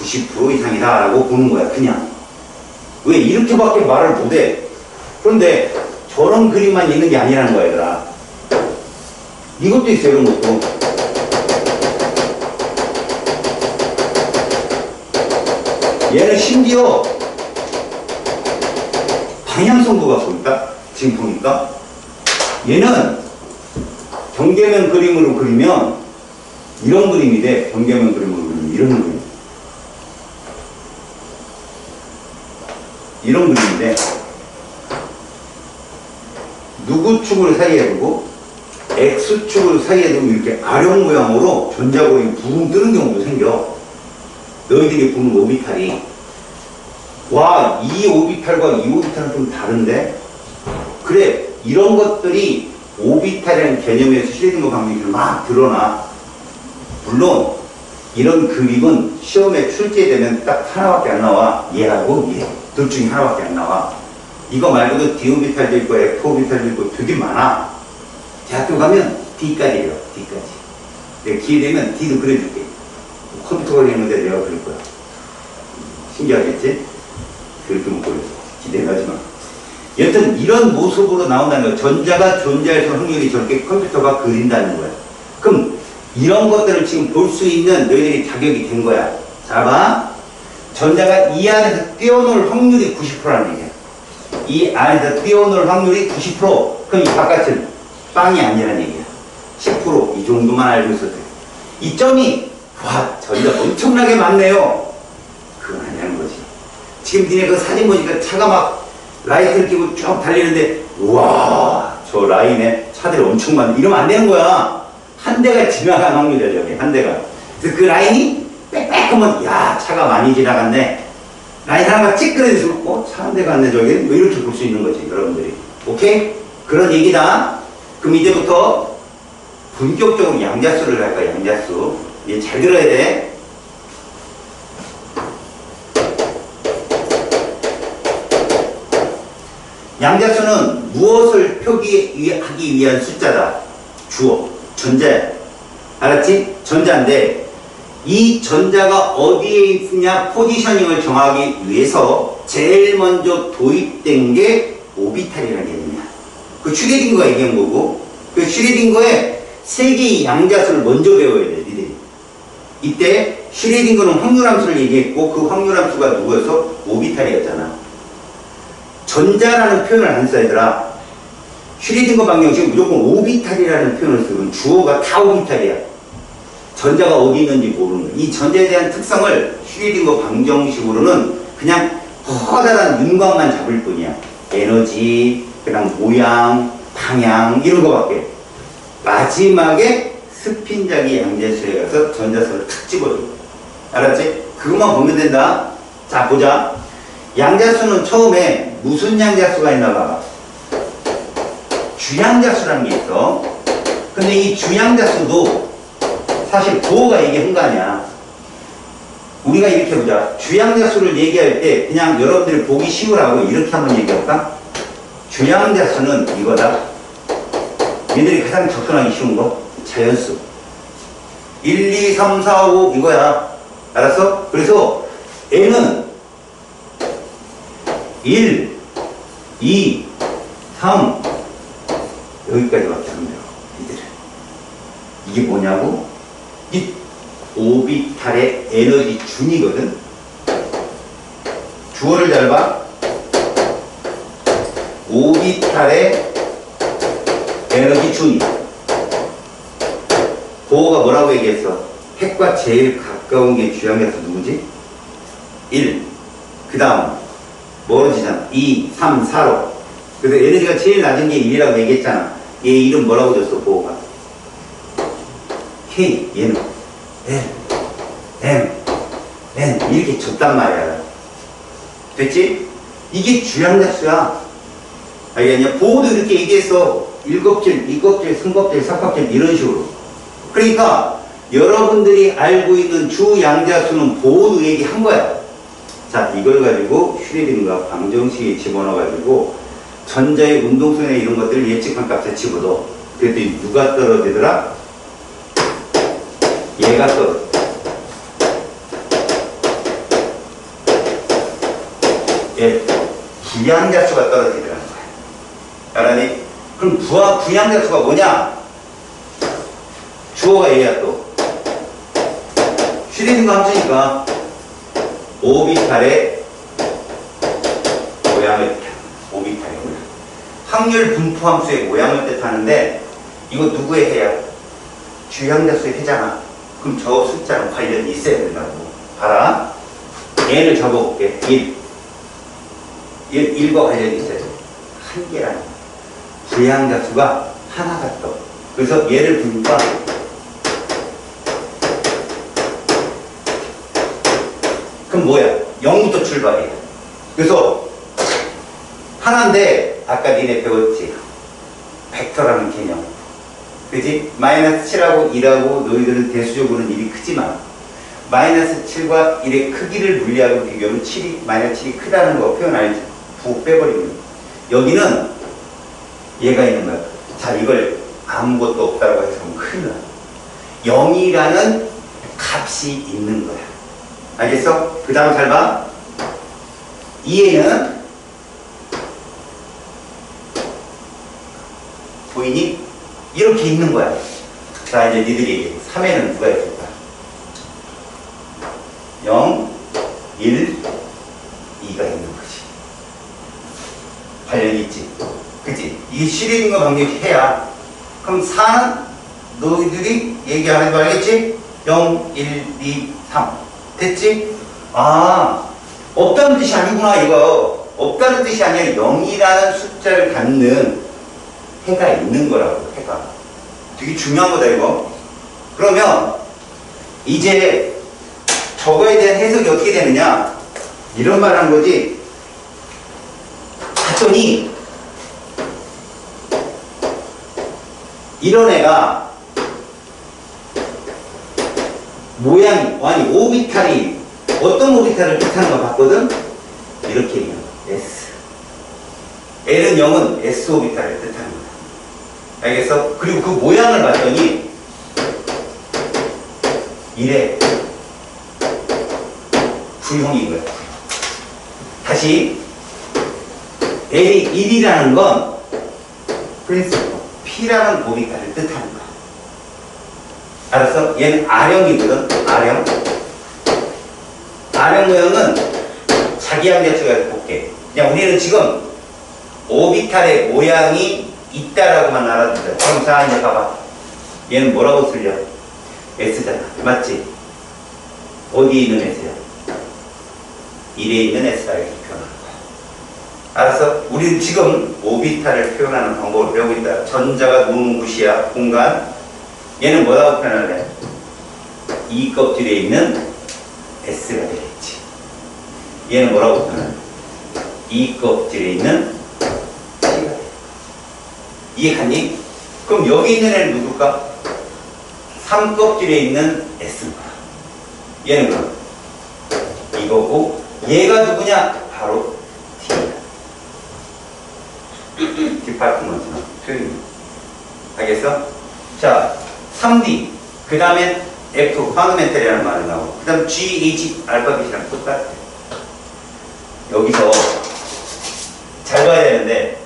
90% 이상이다 라고 보는 거야. 그냥. 왜 이렇게밖에 말을 못해. 그런데 저런 그림만 있는 게 아니라는 거야, 얘들아. 이것도 있어, 이런 것도. 얘는 심지어 방향성도 갖고 있다. 지금 보니까 얘는 경계면 그림으로 그리면 이런 그림이 돼. 경계면 그림으로 그리면 이런 그림. 이런 그림인데 누구축을 사이에 두고 X축을 사이에 두고 이렇게 아령 모양으로 전자고리 붕 뜨는 경우도 생겨. 너희들이 보는 오비탈이. 와, 이 오비탈과 이 오비탈은 좀 다른데? 그래, 이런 것들이 오비탈이라는 개념에서 실리는 방식으로 막 드러나. 물론 이런 그림은 시험에 출제되면 딱 하나밖에 안 나와. 얘하고 얘. 둘 중에 하나밖에 안 나와. 이거 말고도 D오비탈도 있고 F오비탈도 있고 되게 많아. 대학교 가면 D까지 해요. D까지. 내가 기회 되면 D도 그려줄게. 컴퓨터 걸리는데 내가 그릴 거야. 신기하겠지? 그렇게 못 그려. 기대하지 마. 여튼 이런 모습으로 나온다는 거야. 전자가 존재할 확률이 저렇게 컴퓨터가 그린다는 거야. 그럼 이런 것들을 지금 볼 수 있는 너희들이 자격이 된 거야. 자, 봐. 전자가 이 안에서 뛰어놀 확률이 90%라는 얘기야. 이 안에서 뛰어놀 확률이 90%. 그럼 이 바깥은 빵이 아니라는 얘기야. 10%. 이 정도만 알고 있어도 돼. 이 점이, 와, 전자 엄청나게 많네요. 그건 아니라는 거지. 지금 니네 그 사진 보니까 차가 막 라이트를 켜고 쭉 달리는데, 우와, 저 라인에 차들이 엄청 많네. 이러면 안 되는 거야. 한 대가 지나간 확률이야, 저게. 한 대가. 그래서 그 라인이 빽빽하면, 야, 차가 많이 지나갔네. 라인 하나가 찌끄러졌으면, 차 한 대가 갔네, 저기. 뭐 이렇게 볼 수 있는 거지, 여러분들이. 오케이? 그런 얘기다. 그럼 이제부터 본격적으로 양자수를 갈 거야, 양자수. 얘 잘 들어야 돼. 양자수는 무엇을 표기하기 위한 숫자다. 주어. 전자야. 알았지? 전자인데 이 전자가 어디에 있느냐 포지셔닝을 정하기 위해서 제일 먼저 도입된 게 오비탈이라는 개념이야. 그 슈레딩거가 얘기한 거고 그 슈레딩거의 세 개의 양자수를 먼저 배워야 돼. 니들이. 이때 슈레딩거는 확률함수를 얘기했고 그 확률함수가 누구였어? 오비탈이었잖아. 전자라는 표현을 안 써, 얘들아. 슈레딩거 방정식 무조건 오비탈이라는 표현을 쓰면 주어가 다 오비탈이야. 전자가 어디 있는지 모르는 거야. 이 전자에 대한 특성을 슈레딩거 방정식으로는 그냥 커다란 윤곽만 잡을 뿐이야. 에너지, 그다음 모양, 방향 이런 거밖에. 마지막에 스핀자기 양자수에 가서 전자수를 탁 집어줘. 알았지? 그것만 보면 된다. 자, 보자. 양자수는 처음에 무슨 양자수가 있나 봐. 주양자수라는 게 있어. 근데 이 주양자수도 사실 보호가 얘기한 거 아니야. 우리가 이렇게 보자. 주양자수를 얘기할 때 그냥 여러분들이 보기 쉬우라고 이렇게 한번 얘기할까? 주양자수는 이거다. 얘들이 가장 접근하기 쉬운 거. 자연수. 1, 2, 3, 4, 5 이거야. 알았어? 그래서 N은 1, 2, 3 여기까지밖에 안 돼요. 이들은. 이게 뭐냐고? 이 오비탈의 에너지 준이거든. 주어를 잘 봐. 오비탈의 에너지 준. 보호가 뭐라고 얘기했어? 핵과 제일 가까운 게 주양자수 누구지? 1. 그 다음 멀어지잖아. 2, 3, 4로. 그래서 에너지가 제일 낮은 게 1이라고 얘기했잖아. 얘 이름 뭐라고 줬어, 보호가? K, 얘는 L, M, N 이렇게 줬단 말이야. 됐지? 이게 주양자수야. 알겠냐? 보호도 이렇게 얘기했어. 1껍질, 2껍질, 3껍질, 4껍질 이런 식으로. 그러니까 여러분들이 알고 있는 주양자수는 보호도 얘기한 거야. 자, 이걸 가지고 슈레딩과 방정식에 집어넣어가지고 전자의 운동성이나 이런 것들을 예측한 값에 집어넣어. 그랬더니 누가 떨어지더라? 얘가 떨어져. 얘 부양자수가 떨어지더라는 거야. 알았니? 그럼 부양자수가 뭐냐? 주어가 얘야 또. 슈레딩거 함수니까 오비탈의 모양을 뜻하는 오비탈의 모양. 확률 분포 함수의 모양을 뜻하는데 이거 누구의 해야? 주양자수의 해잖아. 그럼 저 숫자랑 관련이 있어야 된다고. 봐라. 얘를 적어볼게. 1과 관련이 있어야 돼. 한 개라는 거야. 부양자수가 하나가 떠. 그래서 얘를 보니까 그럼 뭐야? 0부터 출발해. 그래서 하나인데 아까 니네 배웠지? 벡터라는 개념. 그지? 마이너스 7하고 1하고 너희들은 대수적으로는 1이 크지만 마이너스 7과 1의 크기를 물리하고 비교하면 마이너스 7이 크다는 거 표현 알지? 푹 빼버리면 여기는 얘가 있는 거야. 자, 이걸 아무것도 없다고 해서 큰일 나. 0이라는 값이 있는 거야. 알겠어? 그 다음 잘 봐. 이에는 보이니? 이렇게 있는 거야. 자, 이제 니들이 얘기해. 3에는 누가 있을까? 0, 1, 2가 있는 거지. 관련이 있지. 그치? 이게 슈레딩거 방정식 해야. 그럼 4는 너희들이 얘기하는 거 알겠지? 0, 1, 2, 3. 됐지? 아, 없다는 뜻이 아니구나, 이거. 없다는 뜻이 아니라 0이라는 숫자를 갖는 해가 있는 거라고, 해가. 되게 중요한 거다, 이거. 그러면, 이제 저거에 대한 해석이 어떻게 되느냐? 이런 말 하는 거지. 봤더니, 이런 애가 모양이, 아니, 오비탈이 어떤 오비탈을 뜻하는 거 봤거든? 이렇게 얘기하는 거야. S. L은 0은 S 오비탈을 뜻하는 거야. 알겠어? 그리고 그 모양을 봤더니 이래. 구형인 거야. 다시 L이 1이라는 건 프린시플 P라는 오비탈을 뜻하는 거야. 알았어? 얘는 R형이거든. R형. R형 모형은 자기 양자수가 볼게. 그냥 우리는 지금 오비탈의 모양이 있다라고만 알아두자. 그럼 자, 이제 봐봐. 얘는 뭐라고 쓸려? S잖아. 맞지? 어디에 있는 S야? 1에 있는 S라 이렇게 표현하는 거야. 알았어? 우리는 지금 오비탈을 표현하는 방법을 배우고 있다. 전자가 노는 곳이야. 공간. 얘는 뭐라고 표현할래? 이 껍질에 있는 S가 되겠지. 얘는 뭐라고 표현할래? 이 껍질에 있는 C가 돼. 이해 갔니? 그럼 여기 있는 애는 누굴까? 3 껍질에 있는 S인 거야. 얘는 그럼 이거고, 얘가 누구냐? 바로 T야. 디파트먼트나 표현이. 알겠어? 자, 3D. 그 다음엔 F, 파운드멘탈이라는 말이 나오고, 그 다음 G, H, 알파벳이랑 똑같아. 여기서 잘 봐야 되는데,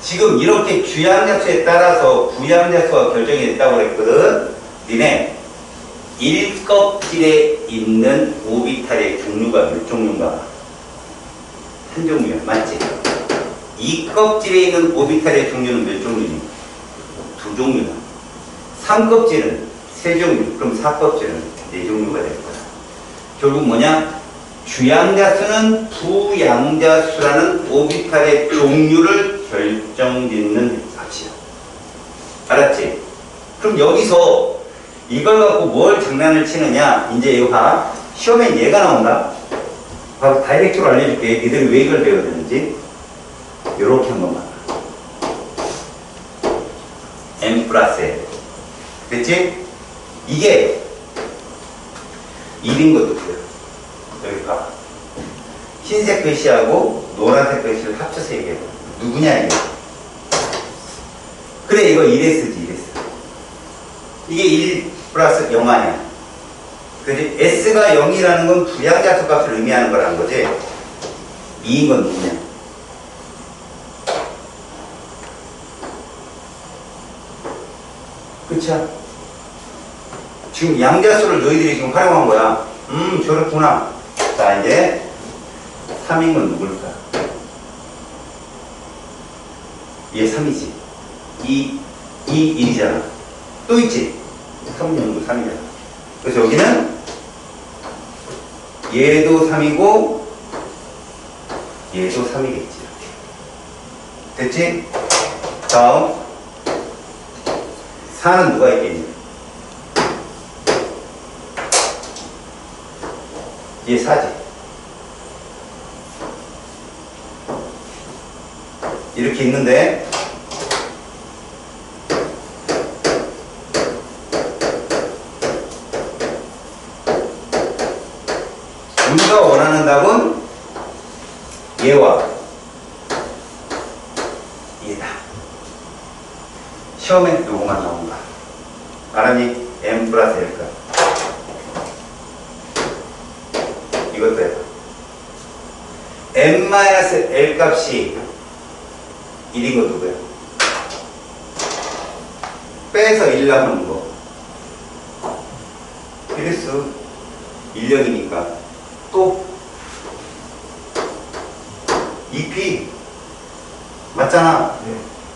지금 이렇게 주양자수에 따라서 부양자수가 결정이 됐다고 그랬거든. 니네 1껍질에 있는 오비탈의 종류가 몇 종류인가? 한 종류야. 맞지? 2껍질에 있는 오비탈의 종류는 몇 종류니? 2종류다. 3껍질은 3종류. 그럼 4껍질은 4종류가 될 거야. 결국 뭐냐? 주양자수는 부양자수라는 오비탈의 종류를 결정짓는 값이야. 알았지? 그럼 여기서 이걸 갖고 뭘 장난을 치느냐. 이제 이거 봐. 시험엔 얘가 나온다. 바로 다이렉트로 알려줄게. 니들이 왜 이걸 배워야 되는지. 요렇게 한 번만. M 플러스 L. 됐지? 이게 1인 것도 보여. 여기 봐. 흰색 글씨하고 노란색 글씨를 합쳐서 얘기해. 누구냐, 이게. 그래, 이거 1S지, 1S. 이게 1 플러스 0 아니야. 그지? S가 0이라는 건 부양자수 값을 의미하는 거라는 거지. 2인 건 누구냐? 그쵸? 지금 양자수를 너희들이 지금 활용한 거야. 저렇구나. 자, 이제 3인 건 누굴까? 얘 3이지. 2, 1이잖아. 또 있지? 3, 0도 3이잖아. 그래서 여기는 얘도 3이고 얘도 3이겠지. 됐지? 다음 4는 누가 있겠니? 얘 4지. 이렇게 있는데 우리가 원하는 답은 얘와 얘다. 시험에 요거만 나온다. 알았니? M 플러스 L까? 이것도 해봐. M 마이너스 L 값이 1인 거 누구야? 빼서 1 나오는 거. 필수 1령이니까. 또 2P 맞잖아.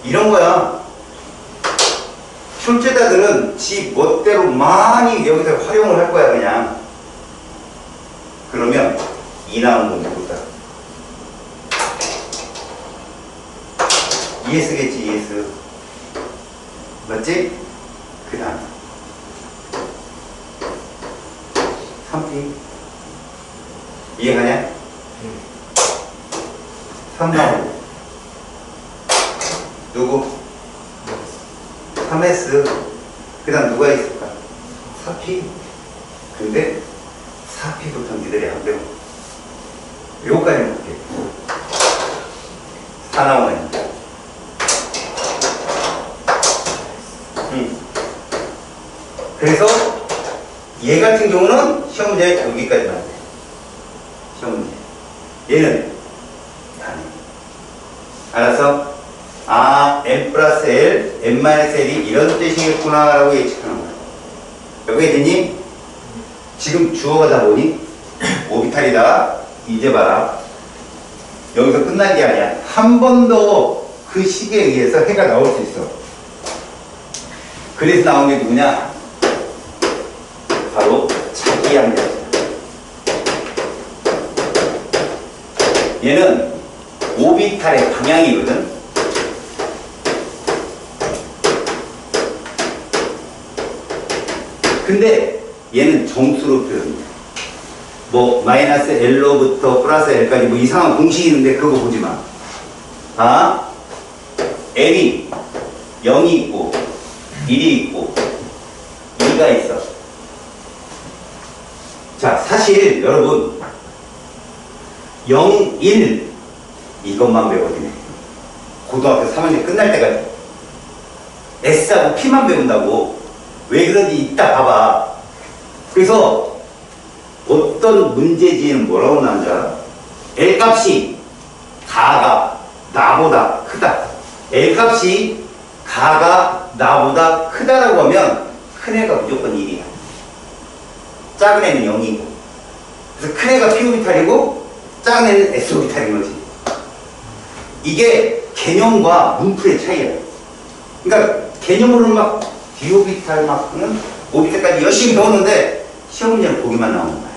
이런 거야. 출제자들은 지 멋대로 많이 여기서 활용을 할 거야 그냥. 그러면 2 나오는 건 누굴까? ES겠지. ES 맞지? 그 다음 3P 이해가냐? 3 나오고 누구? 3S 그 다음 누가 있을까? 4P 근데 4P부터 니들이 안 배워. 요거까지 볼게. 4 나오네. 그래서 얘 같은 경우는 시험 문제 여기까지만 돼. 시험 문제. 얘는 안 해. 알았어? 아, M 플러스 L, M 마이너스 L이 이런 뜻이겠구나 라고 예측하는 거야. 여기에 됐니? 지금 주어가 다 뭐니? 오비탈이다. 이제 봐라. 여기서 끝난 게 아니야. 한 번 더 그 식에 의해서 해가 나올 수 있어. 그래서 나온 게 누구냐? 바로 자기 양자. 얘는 오비탈의 방향이거든. 근데 얘는 정수로 표현해. 뭐 마이너스 L로부터 플러스 L까지 뭐 이상한 공식이 있는데 그거 보지 마. 아, L이 0이 있고 1이 있고 2가 있어. 자, 사실 여러분 0, 1 이것만 배워지네. 고등학교 3학년 끝날 때까지 S하고 P만 배운다고. 왜 그런지 이따 봐봐. 그래서 어떤 문제지에는 뭐라고 나오는지 알아? L 값이 가가 나보다 크다. L 값이 가가 나보다 크다라고 하면 큰 애가 무조건 1이야. 작은 애는 0이고. 그래서 큰 애가 P오비탈이고 작은 애는 S오비탈인 거지. 이게 개념과 문풀의 차이야. 그러니까 개념으로는 막 D오비탈 막는 오비탈까지 열심히 배웠는데 시험 문제는 보기만 나오는 거야.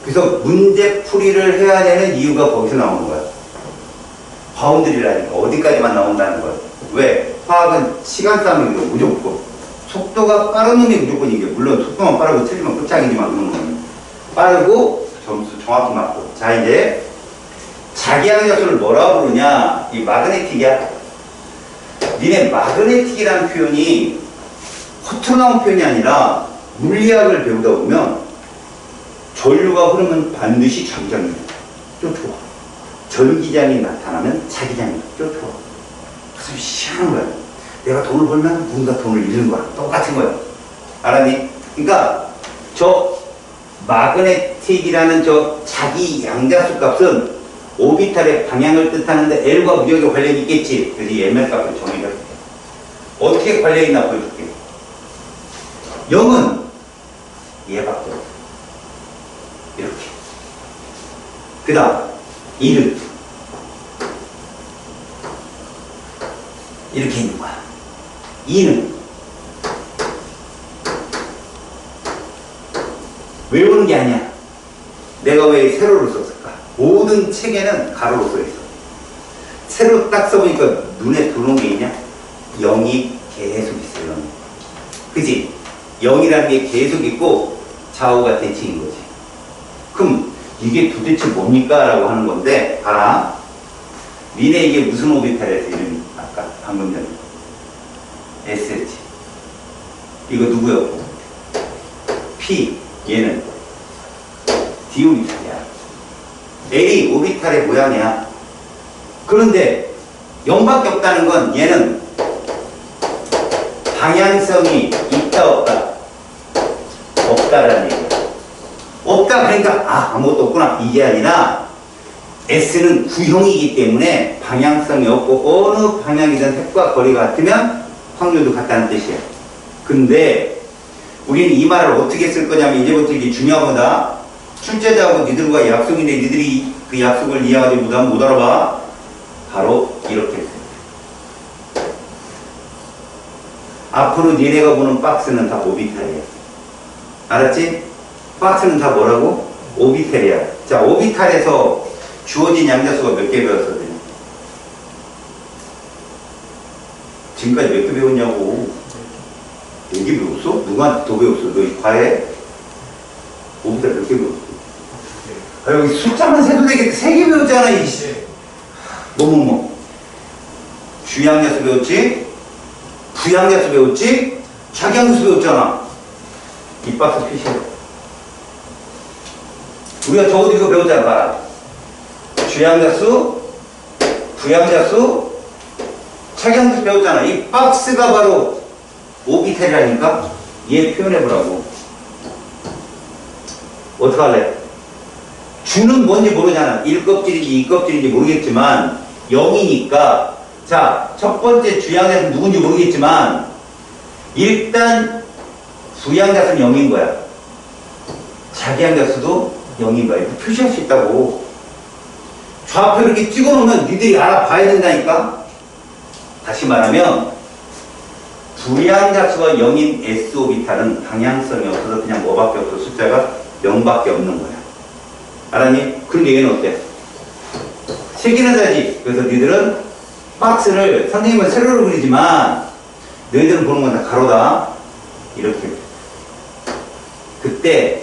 그래서 문제 풀이를 해야 되는 이유가 거기서 나오는 거야. 바운드리라니까 어디까지만 나온다는 거야. 왜? 화학은 시간 싸움이고 무조건. 속도가 빠른 놈이 무조건 이겨. 물론 속도만 빠르고 틀리면 끝장이지만 그런 거는 빠르고 점수 정확히 맞고. 자, 이제 자기항력을 뭐라고 부르냐? 이 마그네틱이야. 니네 마그네틱이라는 표현이 허투루 나온 표현이 아니라 물리학을 배우다 보면 전류가 흐르면 반드시 자기장이 쫓아와. 전기장이 나타나면 자기장이 쫓아와. 그래서 희한한 거야. 내가 돈을 벌면 누군가 돈을 잃는 거야. 똑같은 거야. 알았니? 그러니까 저 마그네틱이라는 저 자기 양자수 값은 오비탈의 방향을 뜻하는데 L과 무역에 관련이 있겠지. 그래서 이 ML 값을 정의를 할게. 어떻게 관련이 있나 보여줄게. 0은 얘 밖에 없어. 이렇게. 그 다음 1은 이렇게 있는 거야. 2는 외우는 게 아니야. 내가 왜 세로를 썼을까? 모든 책에는 가로로 써있어. 세로 딱 써보니까 눈에 들어오는 게 있냐? 0이 계속 있어요. 0이. 그치? 0이라는 게 계속 있고 좌우가 대칭인 거지. 그럼 이게 도대체 뭡니까? 라고 하는 건데 봐라. 니네 이게 무슨 오비탈에서 이름이 아까 방금 전에 SH 이거 누구였고 P 얘는 D 오비탈이야. L이 오비탈의 모양이야. 그런데 0밖에 없다는 건 얘는 방향성이 있다 없다? 없다라는 얘기야. 없다 그러니까 아무것도 없구나 이게 아니라 S는 구형이기 때문에 방향성이 없고 어느 방향이든 색과 거리가 같으면 확률도 같다는 뜻이야. 근데 우리는 이 말을 어떻게 쓸 거냐면 이제부터 이게 중요한 거다. 출제자하고 니들과 약속인데 니들이 그 약속을 이해하지 못하면 못 알아봐. 바로 이렇게 써요. 앞으로 니네가 보는 박스는 다 오비탈이야. 알았지? 박스는 다 뭐라고? 오비탈이야. 자, 오비탈에서 주어진 양자수가 몇 개 배웠어? 지금까지 몇 개 배웠냐고. 4개 배웠어? 누구한테 더 배웠어? 너 과외? 오비탈 몇 개 배웠어? 아, 여기 숫자만 세도 되겠다. 3개 배웠잖아, 이씨. 뭐뭐뭐. 주양자수 배웠지? 부양자수 배웠지? 자기양자수 배웠잖아. 이 박스 표시해. 우리가 적어도 이거 배우잖아, 봐라. 주양자수, 부양자수, 차기양자수 배웠잖아. 이 박스가 바로 오비탈이라니까? 얘 표현해보라고. 어떡할래? 주는 뭔지 모르잖아. 1껍질인지 2껍질인지 모르겠지만 0이니까 자, 첫 번째 주양자수는 누군지 모르겠지만 일단 부양자수는 0인 거야. 자기양자수도 0인 거야. 이렇게 표시할 수 있다고. 좌표 이렇게 찍어놓으면 니들이 알아봐야 된다니까? 다시 말하면 부양자수가 0인 S오비탈은 방향성이 없어서 그냥 뭐밖에 없어. 숫자가 0밖에 없는 거야. 알았니? 그런데 얘는 어때? 세기는 다지. 그래서 니들은 박스를 선생님은 세로로 그리지만 너희들은 보는 건 다 가로다. 이렇게. 그때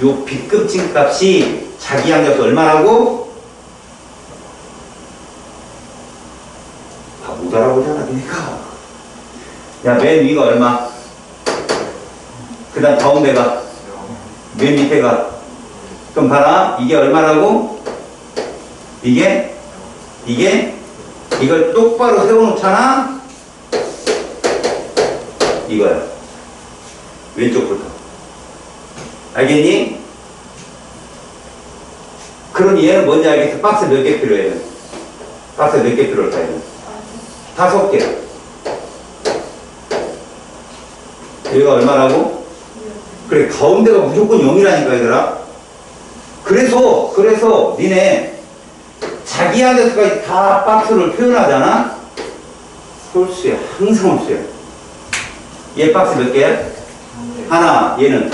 요 빗금칭 값이 자기 양자수 얼마라고? 다 못 알아보잖아, 그러니까. 야, 맨 위가 얼마? 그 다음 가운데가? 맨 밑에가? 그럼 봐라. 이게 얼마라고? 이게? 이걸 똑바로 세워놓잖아? 이거야. 왼쪽부터. 알겠니? 그럼 얘는 뭔지 알겠어? 박스 몇 개 필요해? 박스 몇 개 필요할까? 5개. 여기가 얼마라고? 그래, 가운데가 무조건 0이라니까, 얘들아. 그래서 니네 자기 양자수까지 다 박스를 표현하잖아? 홀수야. 항상 홀수야. 얘 박스 몇 개야? 하나. 얘는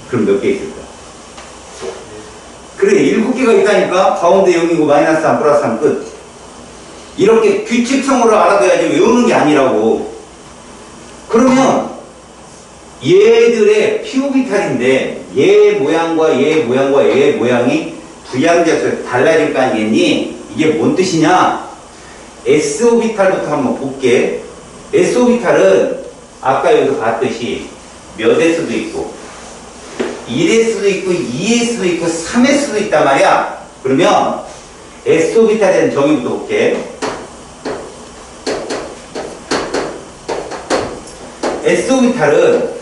그럼 몇 개 있을까? 그래, 7개가 있다니까? 가운데 0이고 마이너스 3 플러스 3 끝. 이렇게 규칙성으로 알아둬야지 외우는 게 아니라고. 그러면 얘들의 P 오비탈인데 얘 모양과 얘 모양과 얘 모양이 부양자수에서 달라질 거 아니겠니? 이게 뭔 뜻이냐? S오비탈부터 한번 볼게. S오비탈은 아까 여기서 봤듯이 몇 S도 있고 1S도 있고 2S도 있고 3S도 있단 말이야. 그러면 S오비탈에 대한 정의부터 볼게. S오비탈은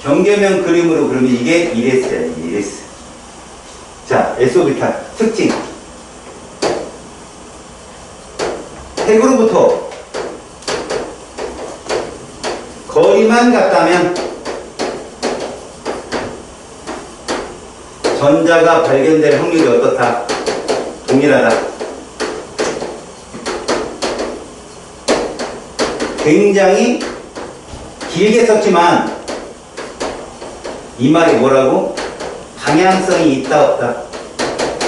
경계면 그림으로 그러면 이게 1S야, 1S. 자, S오비탈 특징. 핵으로부터 거리만 같다면 전자가 발견될 확률이 어떻다? 동일하다. 굉장히 길게 썼지만 이 말이 뭐라고? 방향성이 있다 없다?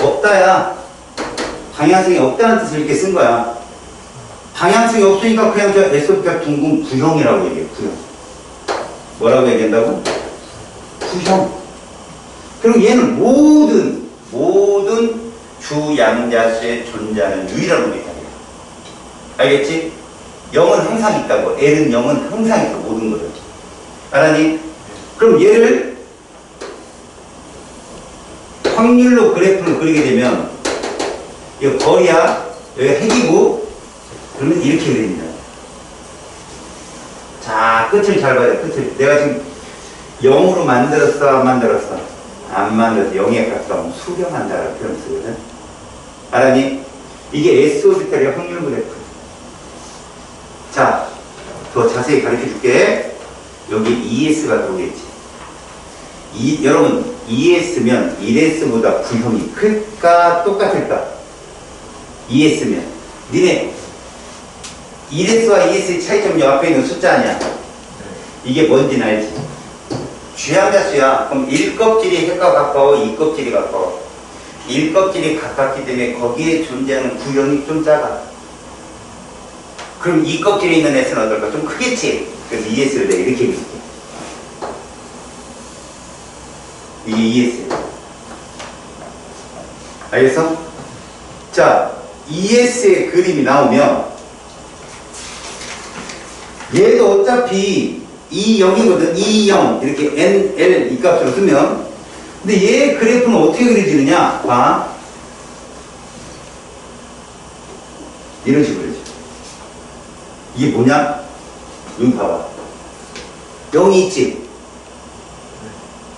없다야. 방향성이 없다는 뜻을 이렇게 쓴 거야. 방향성이 없으니까 그냥 저 S오비탈 둥근 구형이라고 얘기해. 구형. 뭐라고 얘기한다고? 구형. 그리고 얘는 모든 주양자수에 존재하는 유일한 우리다. 알겠지? 0은 항상 있다고. L은 0은 항상 있어. 모든 것을. 알았니? 그럼 얘를 확률로 그래프를 그리게 되면 이거 거리야. 여기가 핵이고 그러면 이렇게 그립니다. 자, 끝을 잘 봐야 돼. 끝을. 내가 지금 0으로 만들었어? 안 만들었어? 안 만들었어. 0에 가까운 수렴한다라는 표현 쓰거든. 알았니? 이게 S오비탈의 확률 그래프. 자, 더 자세히 가르쳐 줄게. 여기 ES가 들어오겠지. 여러분, ES면 1S보다 구형이 클까? 똑같을까? ES면. 니네 1S와 ES의 차이점 요 앞에 있는 숫자 아니야? 이게 뭔지 알지? 주양자수야. 그럼 1껍질이 핵과 가까워, 2껍질이 가까워. 1껍질이 가깝기 때문에 거기에 존재하는 구형이 좀 작아. 그럼 2껍질에 있는 S는 어떨까? 좀 크겠지? 그래서 ES를 내가 이렇게 해줄게. 이게 ES야. 알겠어? 자, ES의 그림이 나오면 얘도 어차피 E0이거든. E0 이렇게 N, L 이 값으로 쓰면 근데 얘 그래프는 어떻게 그려지느냐? 봐. 이런 식으로 그려져. 이게 뭐냐? 여기 봐봐. 0이 있지?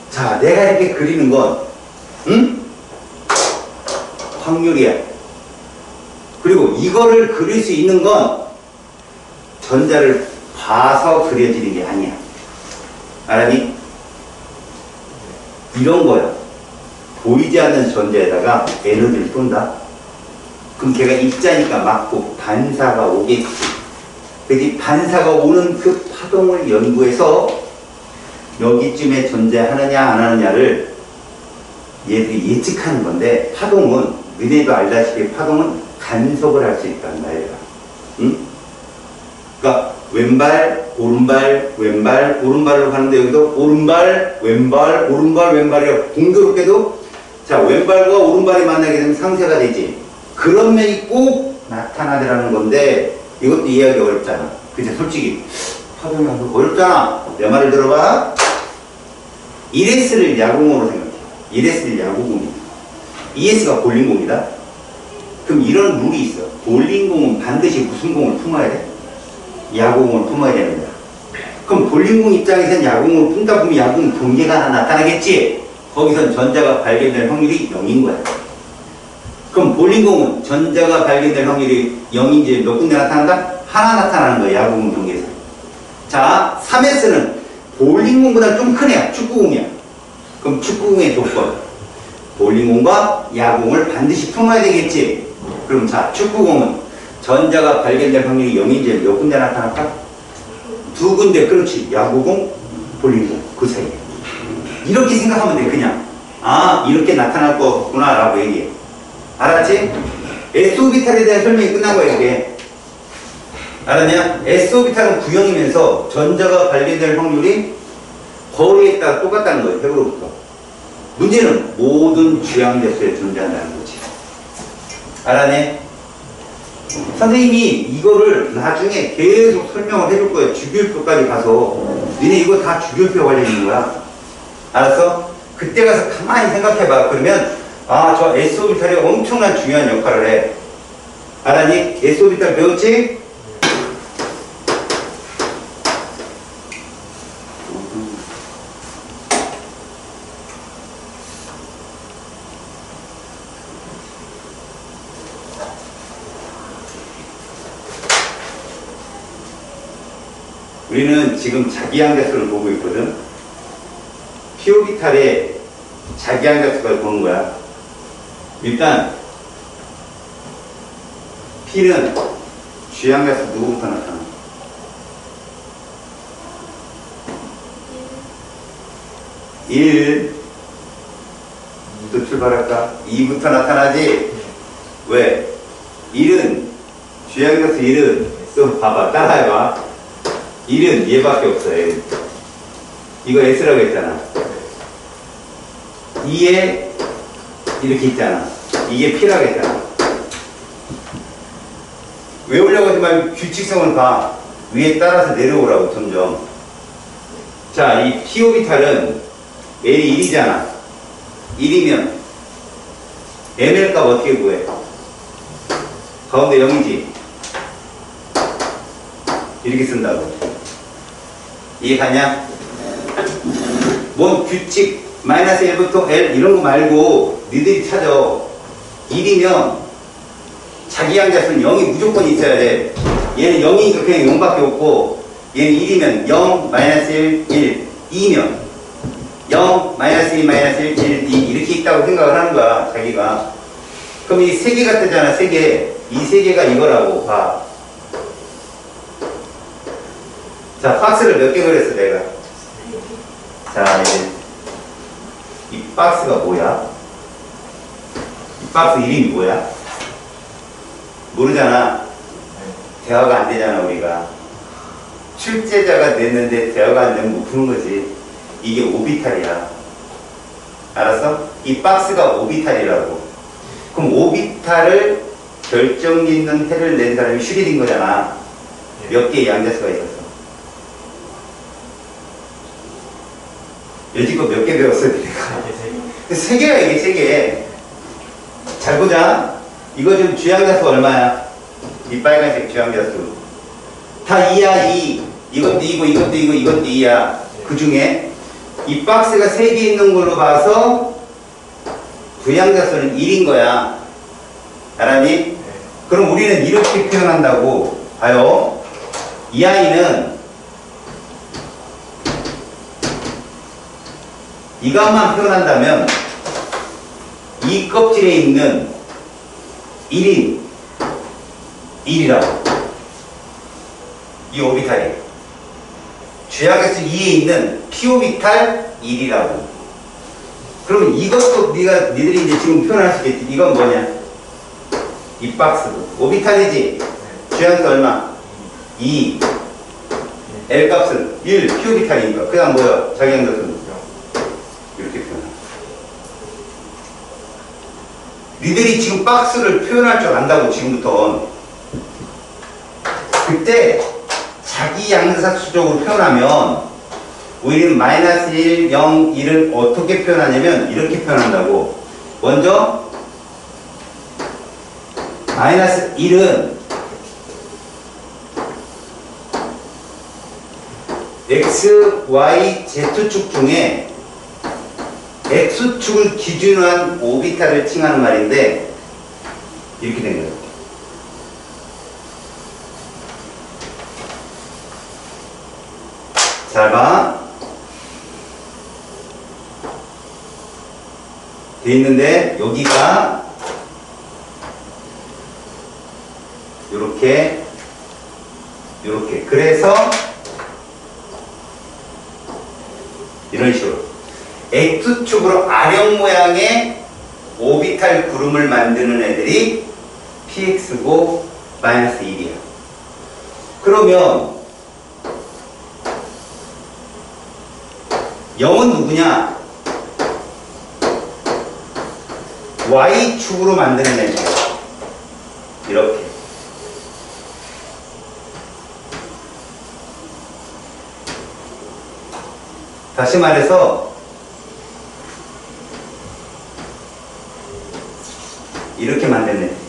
자, 내가 이렇게 그리는 건 응? 확률이야. 그리고 이거를 그릴 수 있는 건 전자를 봐서 그려지는 게 아니야. 알았니? 이런 거야. 보이지 않는 전자에다가 에너지를 쏜다. 그럼 걔가 입자니까 맞고 반사가 오겠지. 그래서 반사가 오는 그 파동을 연구해서 여기쯤에 존재하느냐 안 하느냐를 얘들이 예측하는 건데, 파동은 너네도 알다시피 파동은 간섭을 할 수 있단 말이야. 응? 그러니까 왼발, 오른발, 왼발, 오른발로 가는데 여기도 오른발, 왼발, 오른발, 왼발이라 공교롭게도 자, 왼발과 오른발이 만나게 되면 상쇄가 되지. 그런 면이 꼭 나타나더라는 건데 이것도 이해하기 어렵잖아. 그치? 솔직히 파동이 어렵잖아. 내 말을 들어봐. 1S를 야구공으로 생각해. 1S를 야구공이야. 2S가 볼링공이다. 그럼 이런 룰이 있어. 볼링공은 반드시 무슨 공을 품어야 돼? 야구공을 품어야 됩니다. 그럼 볼링공 입장에서는 야구공을 품다 보면 야구공 경계가 하나 나타나겠지? 거기선 전자가 발견될 확률이 0인 거야. 그럼 볼링공은 전자가 발견될 확률이 0인지 몇 군데 나타난다? 하나 나타나는 거야. 야구공 경계에서. 자, 3S는 볼링공보다 좀 큰 애야. 축구공이야. 그럼 축구공의 조건. 볼링공과 야구공을 반드시 품어야 되겠지? 그럼 자, 축구공은 전자가 발견될 확률이 0인지 몇 군데 나타날까? 두 군데. 그렇지. 야구공, 볼링공. 그 사이에. 이렇게 생각하면 돼. 그냥. 아, 이렇게 나타날 거구나 라고 얘기해. 알았지? S오비탈에 대한 설명이 끝난 거야. 이게 알았냐? S오비탈은 구형이면서 전자가 발견될 확률이 거리에 따라 똑같다는 거예요. 100으로부터. 문제는 모든 주양자수에 존재한다는 거지. 알았네? 선생님이 이거를 나중에 계속 설명을 해줄 거예요. 주기율표까지 가서. 니네 이거 다 주기율표 관련 있는 거야. 알았어? 그때 가서 가만히 생각해봐. 그러면 아, 저 S오비탈이 엄청난 중요한 역할을 해. 알았니? S오비탈 배웠지? 우리는 지금 자기항자수를 보고 있거든. P오비탈의 자기항자수를 보는 거야. 일단 P는 G항자수 누구부터 나타나? 1부터 출발할까? 2부터 나타나지? 왜? 1은 G항자수 1은 또 봐봐. 따라해봐. 1은 얘밖에 없어. L. 이거 S라고 했잖아. 2에 이렇게 있잖아. 이게 P라고 했잖아. 외우려고 하지 말고 규칙성을 봐. 위에 따라서 내려오라고 점점. 자, 이 P오비탈은 L이 1이잖아. 1이면 ML 값 어떻게 구해? 가운데 0이지. 이렇게 쓴다고. 이해가냐? 뭔 규칙 마이너스 1부터 L 이런 거 말고 니들이 찾아. 1이면 자기항자수는 0이 무조건 있어야 돼. 얘는 0이니까 그냥 0밖에 없고, 얘는 1이면 0, 마이너스 1, 1, 2면 0, 마이너스 2, 마이너스 1, 1, 2 이렇게 있다고 생각을 하는 거야, 자기가. 그럼 이 세 개가 뜨잖아, 세 개. 이 세 개가 이거라고 봐. 자, 박스를 몇 개 그렸어, 내가? 자, 이제 이 박스가 뭐야? 이 박스 이름이 뭐야? 모르잖아. 대화가 안 되잖아, 우리가. 출제자가 냈는데 대화가 안 되면 못 푸는 거지. 이게 오비탈이야. 알았어? 이 박스가 오비탈이라고. 그럼 오비탈을 결정 있는 해를 낸 사람이 슈리딘 거잖아. 몇 개의 양자수가 있었어? 여지껏 몇 개 배웠어요, 내가? 세 개야, 이게 세 개. 잘 보자. 이거 지금 주양자수 얼마야? 이 빨간색 주양자수. 다 2야, 2. 이것도 2고, 이것도 2고, 이것도 2야. 그 중에 이 박스가 3개 있는 걸로 봐서 부양자수는 1인 거야. 알았니? 그럼 우리는 이렇게 표현한다고 봐요. 이 아이는 이것만 표현한다면 이 껍질에 있는 1인 1이라고. 이 오비탈이 주양자수 2에 있는 P오비탈 1이라고. 그러면 이것도 니들이 이제 지금 표현할 수 있겠지. 이건 뭐냐? 이 박스도 오비탈이지. 주양자수 얼마? 2. L 값은 1. P오비탈이니까. 그 다음 뭐야? 자기양자수는 이렇게 표현해. 니들이 지금 박스를 표현할 줄 안다고, 지금부터. 그때 자기 양자수적으로 표현하면 우리는 마이너스 1, 0, 1을 어떻게 표현하냐면 이렇게 표현한다고. 먼저 마이너스 1은 x, y, z축 중에 x축을 기준으로 한 오비탈을 칭하는 말인데 이렇게 된 거예요. 잘 봐. 돼 있는데 여기가 요렇게 요렇게. 그래서 이런 식으로 X축으로 아령 모양의 오비탈 구름을 만드는 애들이 PX고 마이너스 1이야. 그러면 0은 누구냐? Y축으로 만드는 애죠. 이렇게. 다시 말해서 이렇게 만드는 애.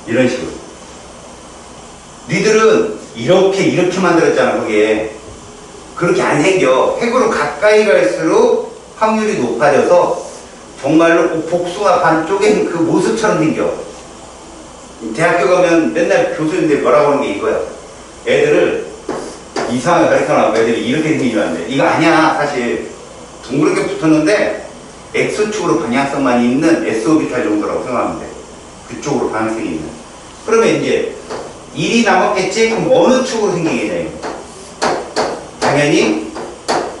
이런 식으로. 니들은 이렇게 만들었잖아, 그게. 그렇게 안 생겨. 핵으로 가까이 갈수록 확률이 높아져서 정말로 복숭아 반쪽에 그 모습처럼 생겨. 대학교 가면 맨날 교수님들이 뭐라고 하는 게 이거야. 애들을 이상하게 가르쳐놔고 애들이 이렇게 생기면 안 돼. 이거 아니야, 사실. 둥그렇게 붙었는데 X축으로 방향성만 있는 S오비탈 정도라고 생각하면 돼. 그쪽으로 방향성이 있는. 그러면 이제 1이 남았겠지? 그럼 어느 축으로 생기겠냐, 당연히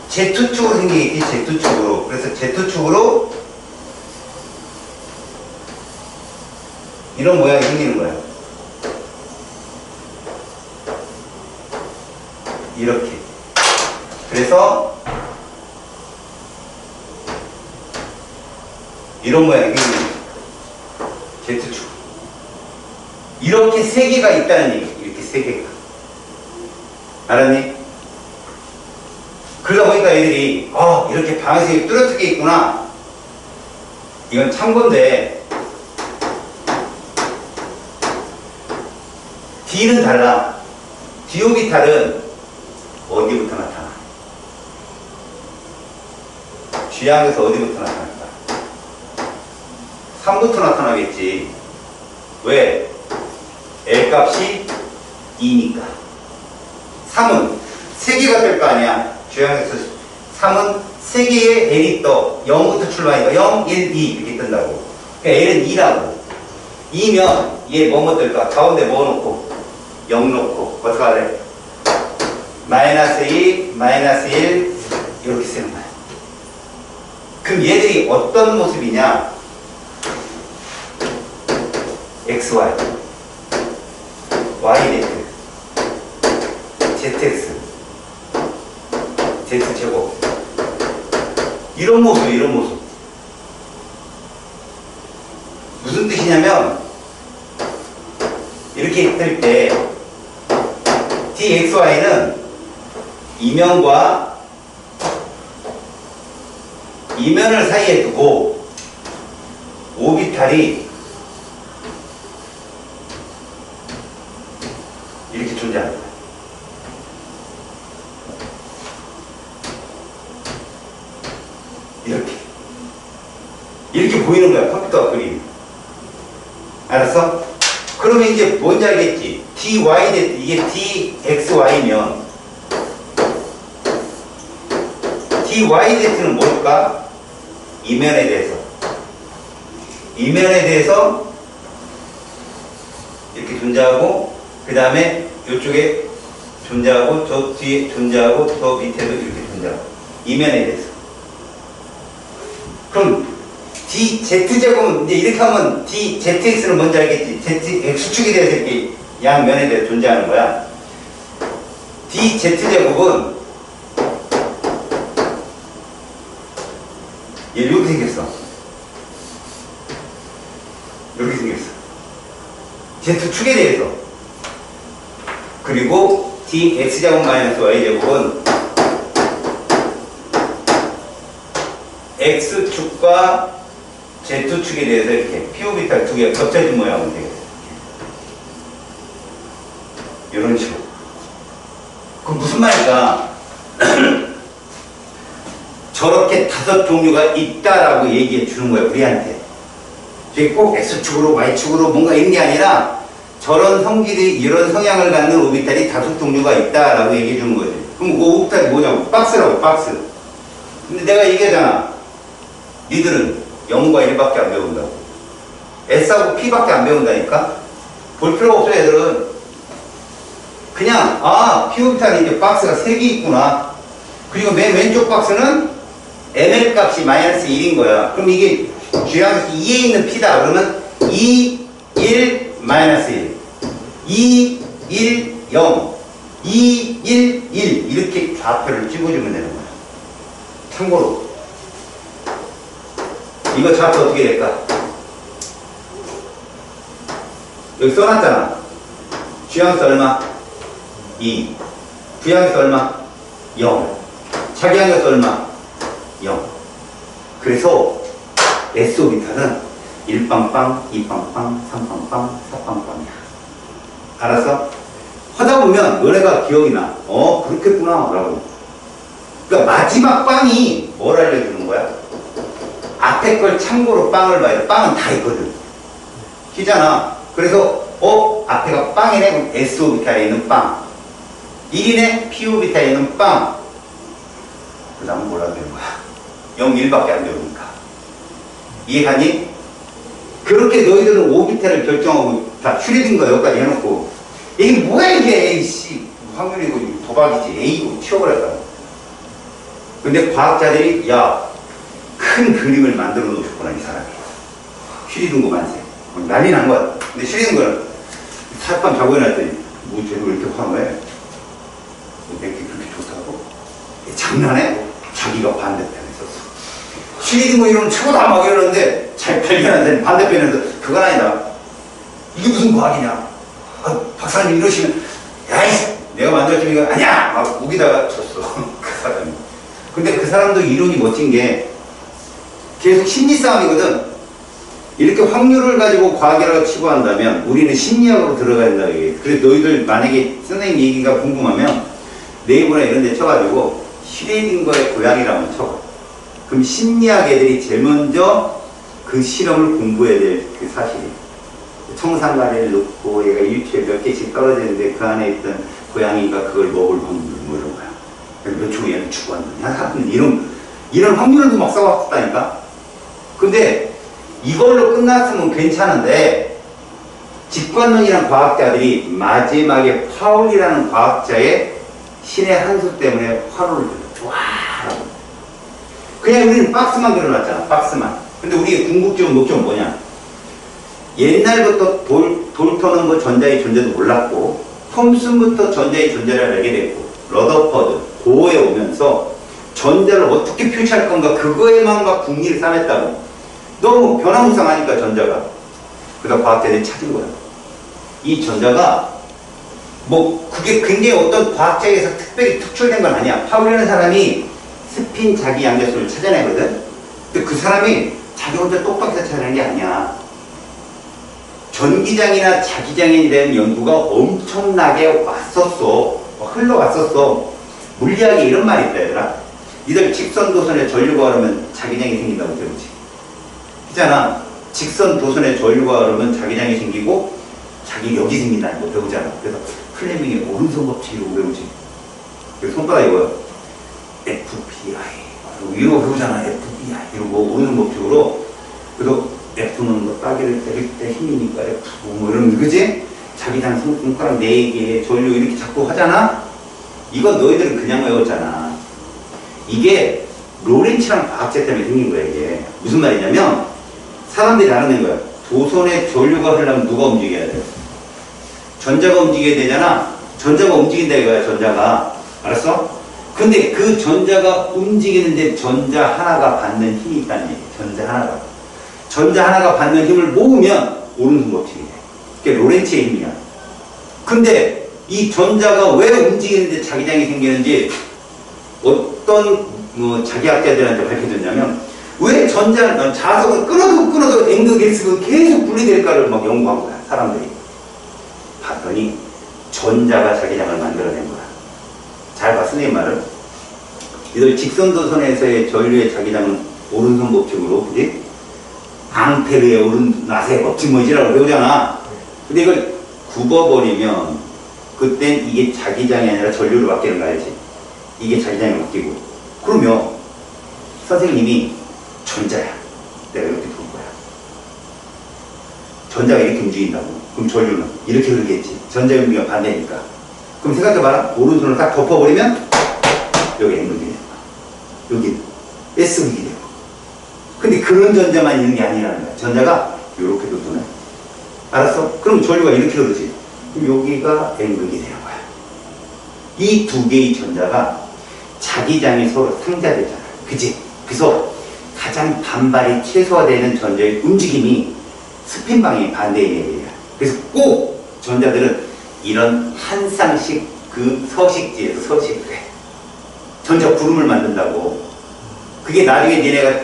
Z축으로 생기겠지, Z축으로. 그래서 Z축으로 이런 모양이 생기는 거야. 이렇게. 그래서 이런 모양이 생기는 거야. Z축. 이렇게 세 개가 있다는 얘기. 이렇게 세 개가. 알았니? 그러다 보니까 애들이 이렇게 방향성이 뚜렷하게 있구나. 이건 참고인데 D는 달라. D오비탈은 어디부터 나타나? G항에서 어디부터 나타날까? 3부터 나타나겠지. 왜? L값이 2니까. 3은 3개가 될 거 아니야. G항에서 3은 3개의 L이 떠. 0부터 출발하니까 0, 1, 2 이렇게 뜬다고. 그러니까 L은 2라고. 2면 얘 뭐뭐 뜰까? 가운데 뭐 놓고? 0 놓고. 어떻게 할래? 마이너스 2, 마이너스 1 이렇게 쓰는 거야. 그럼 얘들이 어떤 모습이냐? XY, YZ, ZX, Z제곱. 이런 모습, 이런 모습. 무슨 뜻이냐면, 이렇게 뜰 때, DXY는 이면과 이면을 사이에 두고, 오비탈이 이렇게 존재합니다. 이렇게 보이는 거야, 컴퓨터 그림. 알았어? 그러면 이제 뭔지 알겠지? DYZ, 이게 DXY면 DYZ는 뭘까? 이면에 대해서. 이면에 대해서 이렇게 존재하고, 그 다음에 이쪽에 존재하고, 저 뒤에 존재하고, 저 밑에도 이렇게 존재하고. 이면에 대해서. 그럼 DZ제곱은 이제 이렇게 하면 DZX는 뭔지 알겠지? X축에 대해서 이렇게 양면에 대해서 존재하는 거야. DZ제곱은 얘 이렇게 생겼어. 이렇게 생겼어. Z축에 대해서. 그리고 DX제곱 마이너스 Y제곱은 X축과 Z축에 대해서 이렇게 P오비탈 두 개가 겹쳐진 모양으로 되겠어요. 이런 식으로. 그럼 무슨 말일까? 저렇게 5 종류가 있다라고 얘기해 주는 거예요, 우리한테. 저게 꼭 X축으로 Y축으로 뭔가 있는 게 아니라 저런 성질이, 이런 성향을 갖는 오비탈이 5 종류가 있다라고 얘기해 주는 거지. 그럼 그 오비탈이 뭐냐고? 박스라고, 박스. 근데 내가 얘기하잖아. 니들은 0과 1밖에 안 배운다고. S하고 P밖에 안 배운다니까? 볼 필요가 없어, 애들은. 그냥, P오비탈이 이제 박스가 3개 있구나. 그리고 맨 왼쪽 박스는 ML 값이 마이너스 1인 거야. 그럼 이게 G항에서 2에 있는 P다. 그러면 2, 1, 마이너스 1. 2, 1, 0. 2, 1, 1. 이렇게 좌표를 찍어주면 되는 거야. 참고로. 이거 좌표 어떻게 될까? 여기 써놨잖아. 주향수 얼마? 2. 부향수 얼마? 0. 차기항수 얼마? 0. 그래서 S오비탈은 1빵빵, 2빵빵, 3빵빵, 4빵빵이야. 알았어? 하다 보면 너네가 기억이 나. 그렇겠구나. 라고. 그러니까 마지막 빵이 뭘 알려주는 거야? 앞에 걸 참고로 빵을 봐야 돼. 빵은 다 있거든. 희잖아. 그래서 앞에가 빵이네. 그럼 S오비탈에 있는 빵. 1이네. P오비탈에 있는 빵. 그 다음은 뭐라 되는 거야? 0, 1밖에 안 되니까. 이해하니? 그렇게 너희들은 오비탈을 결정하고 다 슈레딩거 여기까지 해놓고 이게 뭐야 이게 A씨 확률이고 도박이지 A고 치워버렸다. 근데 과학자들이 야 큰 그림을 만들어 놓으셨구나 이 사람이. 슈레딩거 만세. 난리 난 거야. 근데 슈레딩거는 살밤 자고 일어났더니 뭐 쟤도 왜 이렇게 화내? 내게 그렇게 좋다고? 장난해? 자기가 반대편에 있었어. 슈레딩거 이러면 최고다 막 이러는데 잘 발견한 반대편에서 그건 아니다. 이게 무슨 과학이냐? 박사님 이러시면 야이 내가 만들었지만 이거 아니야! 막 우기다가 쳤어. 그 사람이. 근데 그 사람도 이론이 멋진 게 계속 심리 싸움이거든. 이렇게 확률을 가지고 과학이라고 치고 한다면 우리는 심리학으로 들어가야 된다. 그래서 너희들 만약에 선생님 얘기가 궁금하면 네이버나 이런 데 쳐가지고 슈레딩거의 고양이라고 쳐. 그럼 심리학 애들이 제일 먼저 그 실험을 공부해야 될 그 사실이. 청산가래를 넣고 얘가 일주일에 몇 개씩 떨어지는데 그 안에 있던 고양이가 그걸 먹을 확률 뭐 이런 거야. 그래서 몇 초 후에 얘는 죽었는데 이런 확률도 막 써왔다니까. 근데 이걸로 끝났으면 괜찮은데 직관론이라는 과학자들이 마지막에 파울이라는 과학자의 신의 한 수 때문에 화로를 들어. 와! 그냥 우리는 박스만 그려놨잖아. 박스만. 근데 우리의 궁극적인 목적은 뭐냐? 옛날부터 돌 터는 거 전자의 존재도 몰랐고 톰슨부터 전자의 존재를 알게 됐고 러더퍼드 고에 오면서 전자를 어떻게 표시할 건가 그거에만 막 궁리를 삼았다고. 너무 변화무쌍하니까 전자가. 그러다 과학자들이 찾은 거야. 이 전자가 뭐 그게 굉장히 어떤 과학자에서 특별히 특출된 건 아니야. 파울이라는 사람이 스핀 자기 양자수를 찾아내거든. 근데 그 사람이 자기 혼자 똑똑해서 찾아낸 게 아니야. 전기장이나 자기장에 대한 연구가 엄청나게 왔었어. 흘러왔었어. 물리학에 이런 말이 있다 얘들아. 니들 직선 도선에 전류가 흐르면 자기장이 생긴다고 배우지. 있잖아. 직선 도선에 전류가 흐르면 자기장이 생기고 자기력이 생긴다는 거 배우잖아. 그래서 플레밍의 오른손 법칙이라고 배우지. 그래서 손바닥이 뭐야? FBI. 이러고 배우잖아. FBI. 이러고 오른손 법칙으로. 그래서 F는 뭐 따기를 때릴 때 힘이니까 F 뭐 이런 거 그지? 자기장 손가락 4개 전류 이렇게 자꾸 하잖아? 이건 너희들은 그냥 외웠잖아. 이게 로렌츠랑 과학자 때문에 생긴 거야 이게. 무슨 말이냐면 사람들이 알아낸 거야. 도선에 전류가 흐르려면 누가 움직여야 돼? 전자가 움직여야 되잖아. 전자가 움직인다 이거야 전자가. 알았어? 근데 그 전자가 움직이는데 전자 하나가 받는 힘이 있다는 얘기야. 전자 하나가 받는 힘을 모으면 오른손 법칙이 돼. 그게 로렌츠의 힘이야. 근데 이 전자가 왜 움직이는데 자기장이 생기는지 어떤 자기학자들한테 밝혀졌냐면 왜 자석을 끊어도 N극 S극 계속 분리될까를 막 연구한 거야 사람들이. 봤더니 전자가 자기장을 만들어낸 거야. 잘 봐 선생님 말을. 이들 직선도선에서의 전류의 자기장은 오른손 법칙으로 그지? 앙페르의 나사의 법칙 뭐지라고 배우잖아. 근데 이걸 굽어버리면 그땐 이게 자기장이 아니라 전류로 바뀌는 거 알지? 이게 자기장이 바뀌고 그러면 선생님이 전자야. 내가 이렇게 볼 거야. 전자가 이렇게 움직인다고. 그럼 전류는 이렇게 흐르겠지. 전자의 움직임이 반대니까. 그럼 생각해봐라. 오른손을 딱 덮어버리면 여기 N극이 되는 거야. 여기 S극이 되고. 근데 그런 전자만 있는 게 아니라는 거야. 전자가 이렇게도 도네. 알았어? 그럼 전류가 이렇게 흐르지. 그럼 여기가 N극이 되는 거야. 이 두 개의 전자가 자기장이 서로 상자되잖아. 그치? 그래서 가장 반발이 최소화되는 전자의 움직임이 스핀 방향이 반대의 얘기야. 그래서 꼭 전자들은 이런 한 쌍씩 그 서식지에서 서식을 해. 전자 구름을 만든다고. 그게 나중에 니네가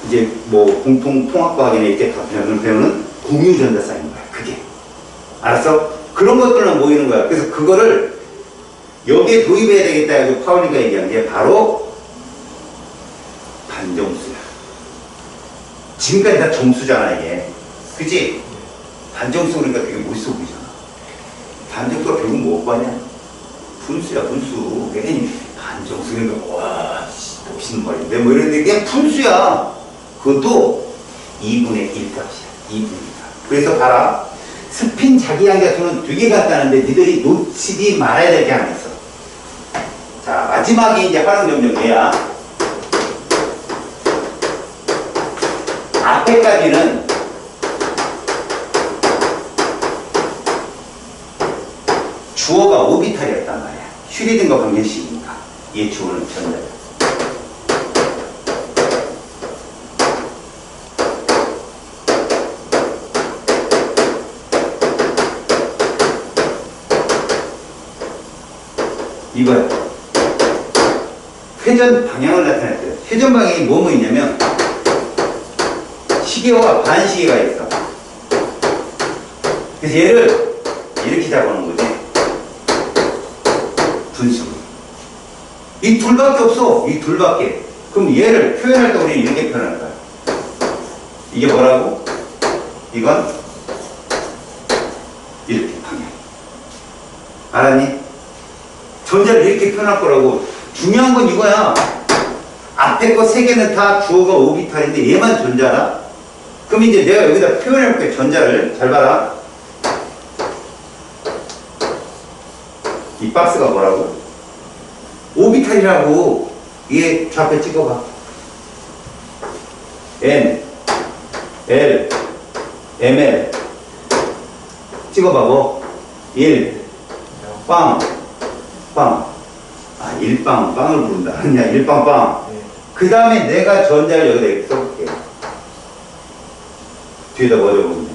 이제 뭐 공통 통합과학이나 이렇게 다 배우는 공유 전자 쌓인 거야. 그게. 알았어? 그런 것들은 모이는 거야. 그래서 그거를 여기에 도입해야 되겠다 해서 파울리가 얘기한 게 바로 반정수야. 지금까지 다 정수잖아, 이게. 그치? 반정수 그러니까 되게 멋있어 보이잖아. 반정수가 결국 뭐고 하냐? 분수야, 분수. 괜히 반정수 그러니까, 와, 멋있는 말인데? 뭐 이런데 그냥 분수야. 그것도 2분의 1 값이야. 2분의 1 값. 그래서 봐라. 스핀 자기양자수는 되게 같다는데 니들이 놓치지 말아야 될 게 하나 있어. 자, 마지막에 이제 활용점정 얘야. 앞에까지는 주어가 오비탈이었단 말이야. 슈리딩과 방정식이니까. 얘 주어는 전자야. 이거야. 회전 방향을 나타냈어요. 회전 방향이 뭐뭐 있냐면 시계와 반시계가 있어. 그래서 얘를 이렇게 잡아놓은 거지. 분수. 이 둘밖에 없어. 이 둘밖에. 그럼 얘를 표현할 때 우리는 이렇게 표현할 거야. 이게 뭐라고? 이건 이렇게 방향. 알았니? 전자를 이렇게 표현할 거라고. 중요한 건 이거야. 앞에 거 세 개는 다 주어가 오비탈인데 얘만 전자다? 그럼 이제 내가 여기다 표현해볼게. 전자를. 잘 봐라. 이 박스가 뭐라고? 오비탈이라고. 얘 좌표 찍어봐. N, L, ML. 찍어봐. 뭐? 1, 빵, 빵. 아, 1빵, 빵을 부른다. 아니야, 1빵, 빵. 그 다음에 내가 전자를 여기다 이렇게 써볼게. 뒤에다 뭐 적어보면 돼?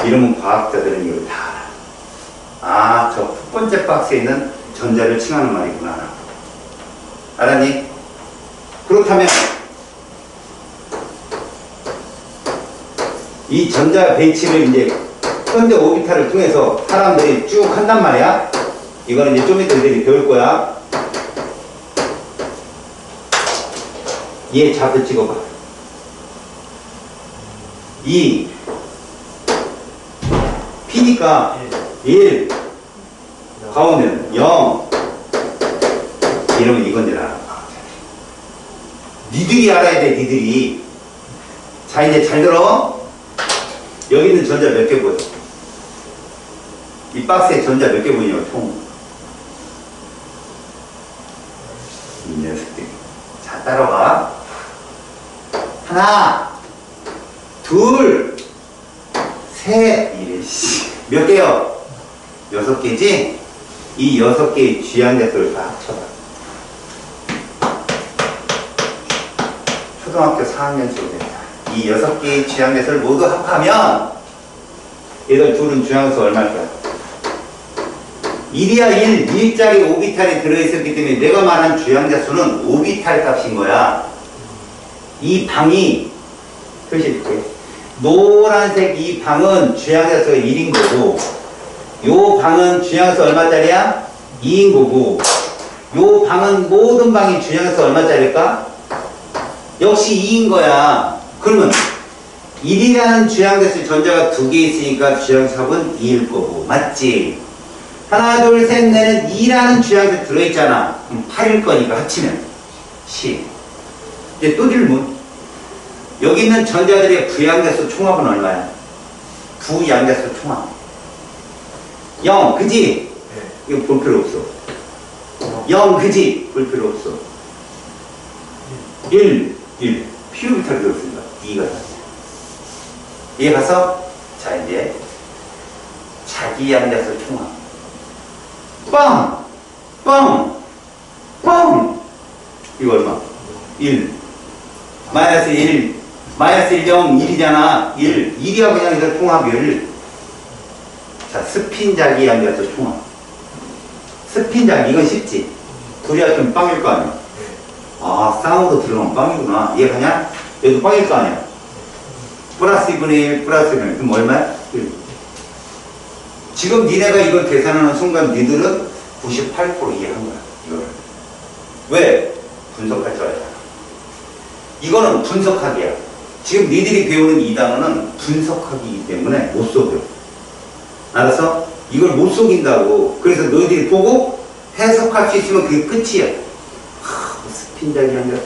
이러면 과학자들은 이걸 다 알아. 아, 저 첫 번째 박스에 있는 전자를 칭하는 말이구나. 알았니? 그렇다면 이 전자 배치를 이제 현대 오비탈을 통해서 사람들이 쭉 한단 말이야. 이거는 이제 좀 이따 너희들이 배울 거야. 얘 좌표 찍어봐. 2 P니까 1 가운데는 0 이러면 이건지 알아. 니들이 알아야 돼. 니들이. 자, 이제 잘 들어. 여기 있는 전자 몇 개 보여? 이 박스에 전자 몇 개 보이냐고 총. 이 녀석들. 자, 따라와. 하나, 둘, 셋. 이래, 씨. 몇 개요? 6개지? 이 6개의 쥐양자수를 다 합쳐봐. 초등학교 4학년쯤 된다. 이 6개의 쥐양자수를 모두 합하면 얘들 둘은 쥐양수 얼마일까? 1이야 1. 1짜리 오비탈이 들어있었기 때문에 내가 말한 쥐양자수는 오비탈 값인 거야. 이 방이 표시해줄게. 노란색 이 방은 쥐양자수가 1인 거고, 요 방은 쥐양수 얼마짜리야? 2인 거고, 요 방은 모든 방이 쥐양수 얼마짜리일까? 역시 2인 거야. 그러면 1이라는 쥐양자수 전자가 2개 있으니까 쥐양수 합은 2일 거고, 맞지? 하나, 둘, 셋, 넷은 2라는 쥐양수 들어있잖아. 그럼 8일 거니까 합치면 10. 이제 또 질문. 여기 있는 전자들의 부양자수 총합은 얼마야? 부양자수 총합. 0, 그지? 네. 이거 볼 필요 없어. 0, 그지? 볼 필요 없어. 1, 1. 피오비탈이 들었습니다. 2가 이게 가서 자 이제 자기 양자수 총합 빵! 빵! 빵! 이거 얼마? 1 마이너스 1 마이너스 1, 0, 1이잖아 1 1이야 그냥 이거 총합 1 자 스핀 자기 양자수 총합 스핀 자기 이건 쉽지 둘이 합치면 빵일 거 아니야 아 쌍으로 들어가면 빵이구나 이해가냐? 여기도 빵일 거 아니야 플러스 2분의 1 플러스 1 그럼 얼마야? 1 지금 니네가 이걸 계산하는 순간 니들은 98% 이해한 거야 이거를 왜? 분석할 줄 알잖아 이거는 분석하기야 지금 니들이 배우는 이 단어는 분석하기이기 때문에 못 속여 알았어? 이걸 못 속인다고 그래서 너희들이 보고 해석할 수 있으면 그게 끝이야 스핀자기 아니라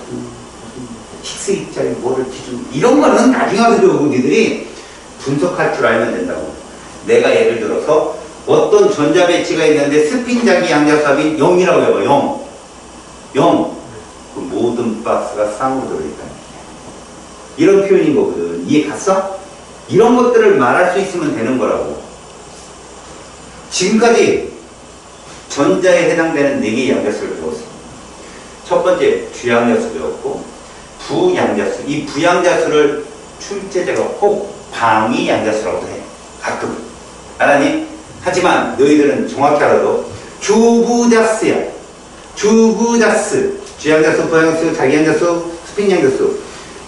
식스 입자리 뭐를 기준 이런 거는 나중에 와서 배우고 니들이 분석할 줄 알면 된다고 내가 예를 들어서 어떤 전자 배치가 있는데 스핀자기 양자수합이 0이라고 해봐 0 그 모든 박스가 쌍으로 들어있다는 얘기야 이런 표현인 거거든 이해 갔어? 이런 것들을 말할 수 있으면 되는 거라고 지금까지 전자에 해당되는 4개의 양자수를 배웠어 첫 번째 주양자수 배웠고 부양자수 이 부양자수를 출제자가 꼭 방위양자수라고 해 가끔 알았니? 하지만 너희들은 정확히 알아도 주부자수야 주부자수 주양자수 부양자수 자기양자수 스핀양자수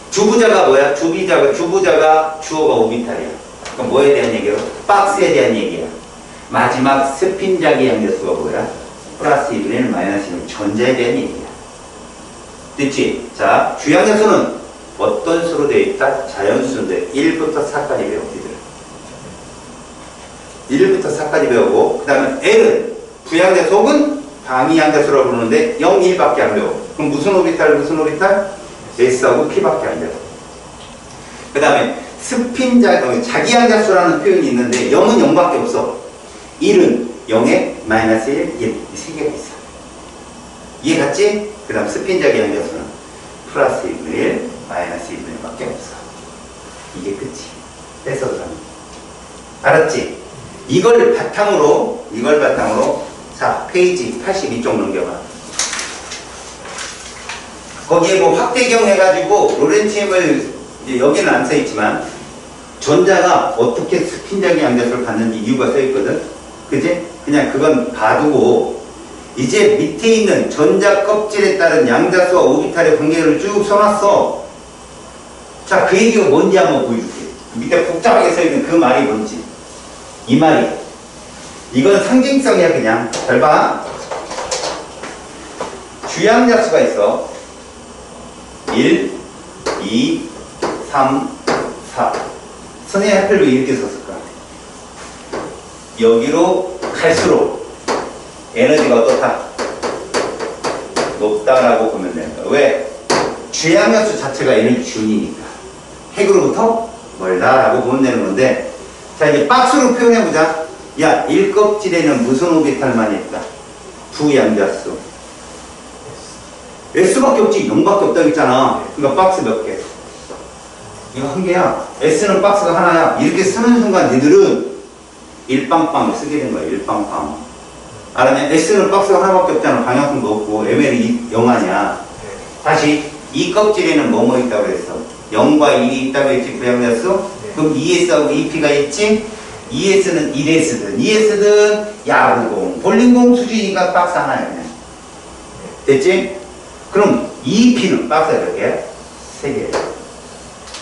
주부자가 뭐야? 주부자가 주어가 오비탈이야 그럼 뭐에 대한 얘기야? 박스에 대한 얘기야 마지막 스핀 자기양자수가 뭐야? 플러스 2분의 1 마이너스 1 전자에 대한 얘기야 됐지? 자, 주양자수는 어떤 수로 되어 있다? 자연수인데 1부터 4까지 배워 니들 1부터 4까지 배우고 그 다음에 L은 부양자수 혹은 방위양자수라고 부르는데 0, 1밖에 안 배워 그럼 무슨 오비탈? S하고 P밖에 안 배워 그 다음에 스핀 자기양자수라는 표현이 있는데 0은 0밖에 없어 1은 0에 마이너스 1, 1 이 세 개가 있어 이해 갔지? 그 다음 스핀 자기양자수는 플러스 2분의 1, 마이너스 2분의 1밖에 없어 이게 끝이 뺏어 들어가는 알았지? 이걸 바탕으로 자 페이지 82쪽 넘겨봐 거기에 뭐 확대경 해가지고 로렌츠햄을 여기는 안 써있지만 전자가 어떻게 스핀자기 양자수를 갖는지 이유가 써있거든 그지? 그냥 그건 봐두고 이제 밑에 있는 전자 껍질에 따른 양자수와 오비탈의 관계를 쭉 써놨어 자 그 얘기가 뭔지 한번 보여줄게 밑에 복잡하게 써있는 그 말이 뭔지 이 말이 이건 상징성이야 그냥 잘 봐 주양자수가 있어 1, 2, 3, 4 선생님이 하필 왜 이렇게 썼을까 여기로 갈수록 에너지가 어떻다 높다라고 보면 된다 왜? 주양자수 자체가 에너지 준이니까 핵으로부터 멀다라고 보면 되는 건데 자 이제 박스로 표현해보자 야 1껍질에는 무슨 오비탈만 있다 부양자수 S밖에 없지 0밖에 없다고 했잖아 그러니까 박스 몇 개? 이거 한 개야 S는 박스가 하나야 이렇게 쓰는 순간 니들은 일빵빵을 쓰게 된 거야 일빵빵 알았냐? S는 박스가 하나밖에 없잖아 방향성도 없고 ML이 0 아니야 다시 이 껍질에는 뭐뭐 있다고 그랬어 0과 1이 있다고 했지 부양자수 그럼 ES하고 EP가 있지 ES는 1S든 2S든 야구공 볼링공 수준이니까 박스 하나야 그냥 됐지? 그럼 EP는 박스가 몇 개야? 3개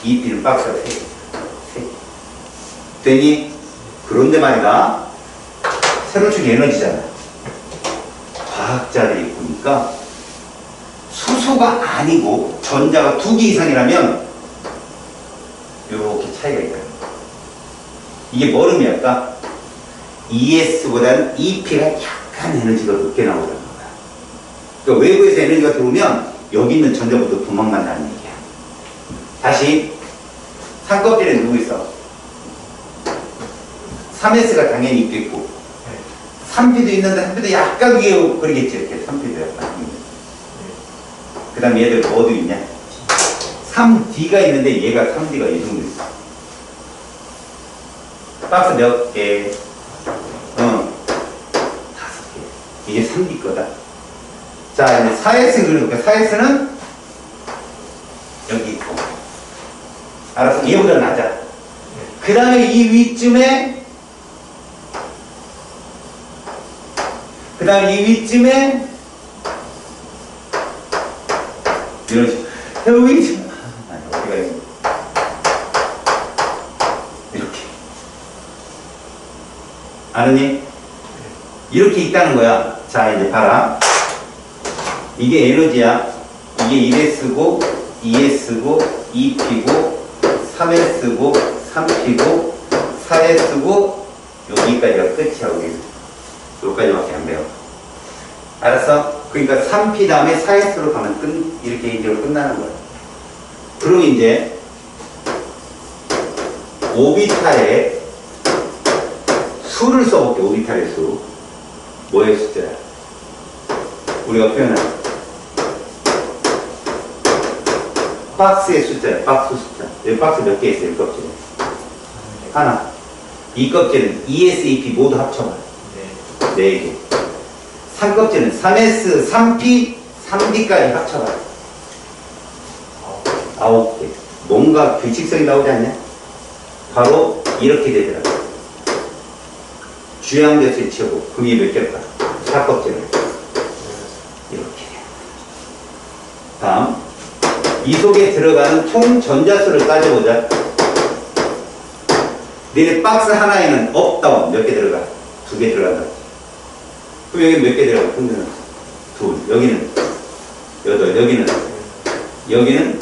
EP는 박스가 3개 되니? 그런데 말이다 새로 준 에너지잖아 과학자들이 보니까 수소가 아니고 전자가 2개 이상이라면 이렇게 차이가 있다 이게 뭘 의미할까? ES보다는 EP가 약간 에너지가 높게 나오는 거야 그러니까 외부에서 에너지가 들어오면 여기 있는 전자부터 도망간다는 얘기야 다시 산껍질에 누구 있어? 3S가 당연히 있겠고 3P도 있는데 3P도 약간 위에 그러겠지 이렇게 3P도 약간 그 다음 얘들 뭐도 있냐 3D가 있는데 얘가 3D가 이 정도 있어 박스 몇 개? 5개. 이게 3D 거다. 자, 이제 4S 그려볼게요. 4S는 여기 있고. 알았어? 얘보다 낮아. 그 다음에 이 위쯤에, 이런 식으로. 여기, 어디가 있어? 이렇게. 아느니? 이렇게 있다는 거야. 자, 이제 봐라. 이게 에너지야. 이게 1S고, 2S고, 2P고, 3S고, 3P고, 4S고, 여기까지가 끝이야, 여기. 여기까지밖에 안 돼요. 알았어? 그러니까 3P 다음에 4S로 가면 이렇게 이대로 끝나는 거야. 그럼 이제, 오비탈에 수를 써볼게, 오비탈의 수. 뭐의 숫자야? 우리가 표현한 박스의 숫자야, 박스 숫자. 여기 박스 몇 개 있어요, 이 껍질에? 하나. 이 껍질은 2S, 2P 모두 합쳐봐. 4개. 3껍질은 3S, 3P, 3D까지 합쳐봐. 9개. 뭔가 규칙성이 나오지 않냐? 바로 이렇게 되더라. 주양대수의 최고. 그럼 이게 몇 개일까? 4껍질을. 이렇게. 다음. 이 속에 들어가는 총 전자수를 따져보자. 너네 박스 하나에는 업다운 몇 개 들어가? 2개 들어간다. 그럼 여기 몇 개 들어가? 흔드는 2. 여기는 8. 여기는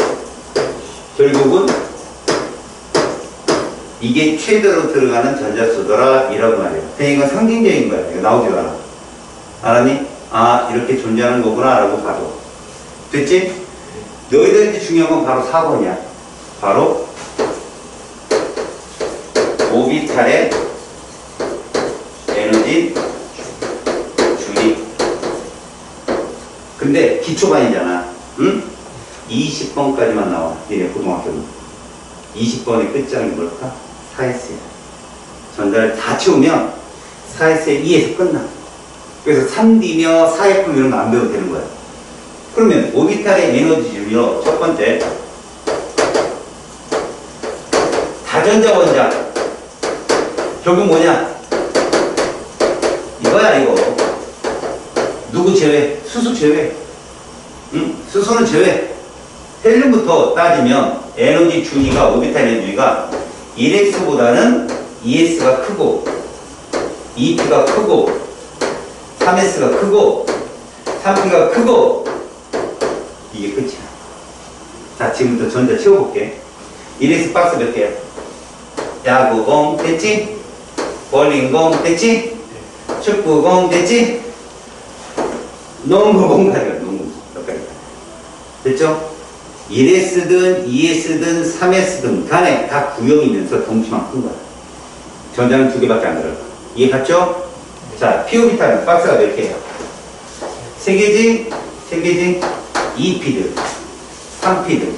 결국은 이게 최대로 들어가는 전자수더라 이런 말이에요. 그냥 이건 상징적인 거야. 이거 나오지도 않아. 알았니? 아, 이렇게 존재하는 거구나 라고 봐도. 됐지? 너희들한테 중요한 건 바로 4번이야. 바로 오비탈의 에너지 줄이. 근데 기초반이잖아. 응? 20번까지만 나와. 얘네 고등학교는. 20번의 끝장이 뭘까? 4S야. 전자를 다 채우면 4S에 2에서 끝나. 그래서 3D며 4F 이런 거 안 배워도 되는 거야. 그러면 오비탈의 에너지 줄이요. 첫 번째. 다전자 원자. 결국 뭐냐? 이거야, 이거. 누구 제외? 수소 제외. 응? 수소는 제외. 헬륨부터 따지면 에너지 준위가, 오비탈 에너지가 1S보다는 2S가 크고, 2P가 크고, 3S가 크고, 3P가 크고, 이게 끝이야. 자, 지금부터 전자 채워볼게. 1S 박스 몇 개야? 야구공 됐지? 볼링공 됐지? 축구공 됐지? 농구공까지 가, 농구 여기까지 가. 됐죠? 1S든 2S든 3S든 간에 다 구형이면서 덩치만 큰 거야. 전자는 2개밖에 안 들어가. 이해 갔죠? 자, P오비탈은 박스가 몇 개야? 3개지? 3개지? 2P들, 3P들.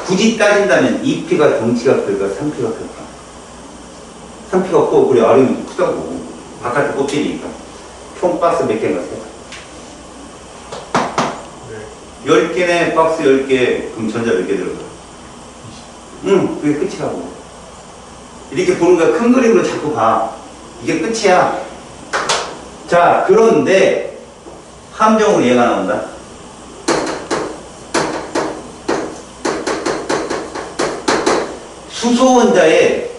굳이 따진다면 2P가 덩치가 클까? 3P가 클까? 3P가 커. 그래, 아래는 크다고. 바깥에 껍질이니까. 총 박스 몇 개인가 세? 10개네, 박스 10개. 그럼 전자 몇 개 들어가? 응, 그게 끝이라고. 이렇게 보는 거야. 큰 그림으로 자꾸 봐. 이게 끝이야. 자, 그런데 함정으로 얘가 나온다. 수소 원자의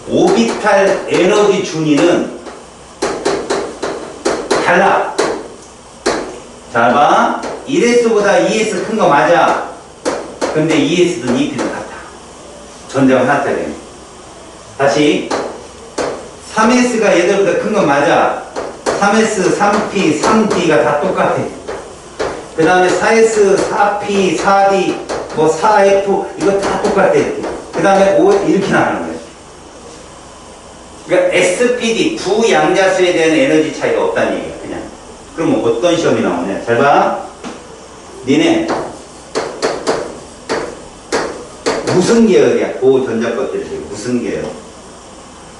오비탈 에너지 준위는 달라. 잘 봐. 1S보다 2S 큰 거 맞아. 근데 2S든 2P든 같아. 전자가 하나짜리. 다시 3S가 얘들보다 큰 거 맞아. 3S, 3P, 3D가 다 똑같아. 그 다음에 4S, 4P, 4D, 뭐 4F 이거 다 똑같아. 그 다음에 5 이렇게 나가는 거야. 그러니까 SPD 부양자수에 대한 에너지 차이가 없다는 얘기야. 그냥. 그러면 어떤 시험이 나오냐? 잘 봐. 니네 무슨 계열이야? 고전자 것들이 무슨 계열?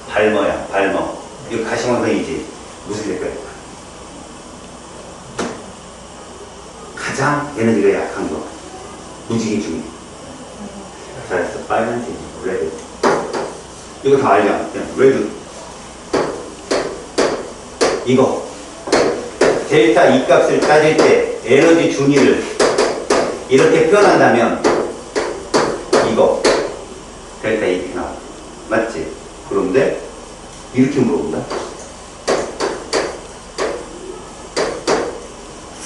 발머야, 발머. 이거 가시광선이지. 무슨 색깔일까? 가장 에너지가 약한 거. 무지개 중에. 잘했어. 빨간색, 레드. 이거 다 알잖아. 그냥 레드. 이거. 델타 E 값을 따질 때 에너지 준위를 이렇게 표현한다면 이거. 델타 E 나와. 맞지? 그런데 이렇게 물어본다.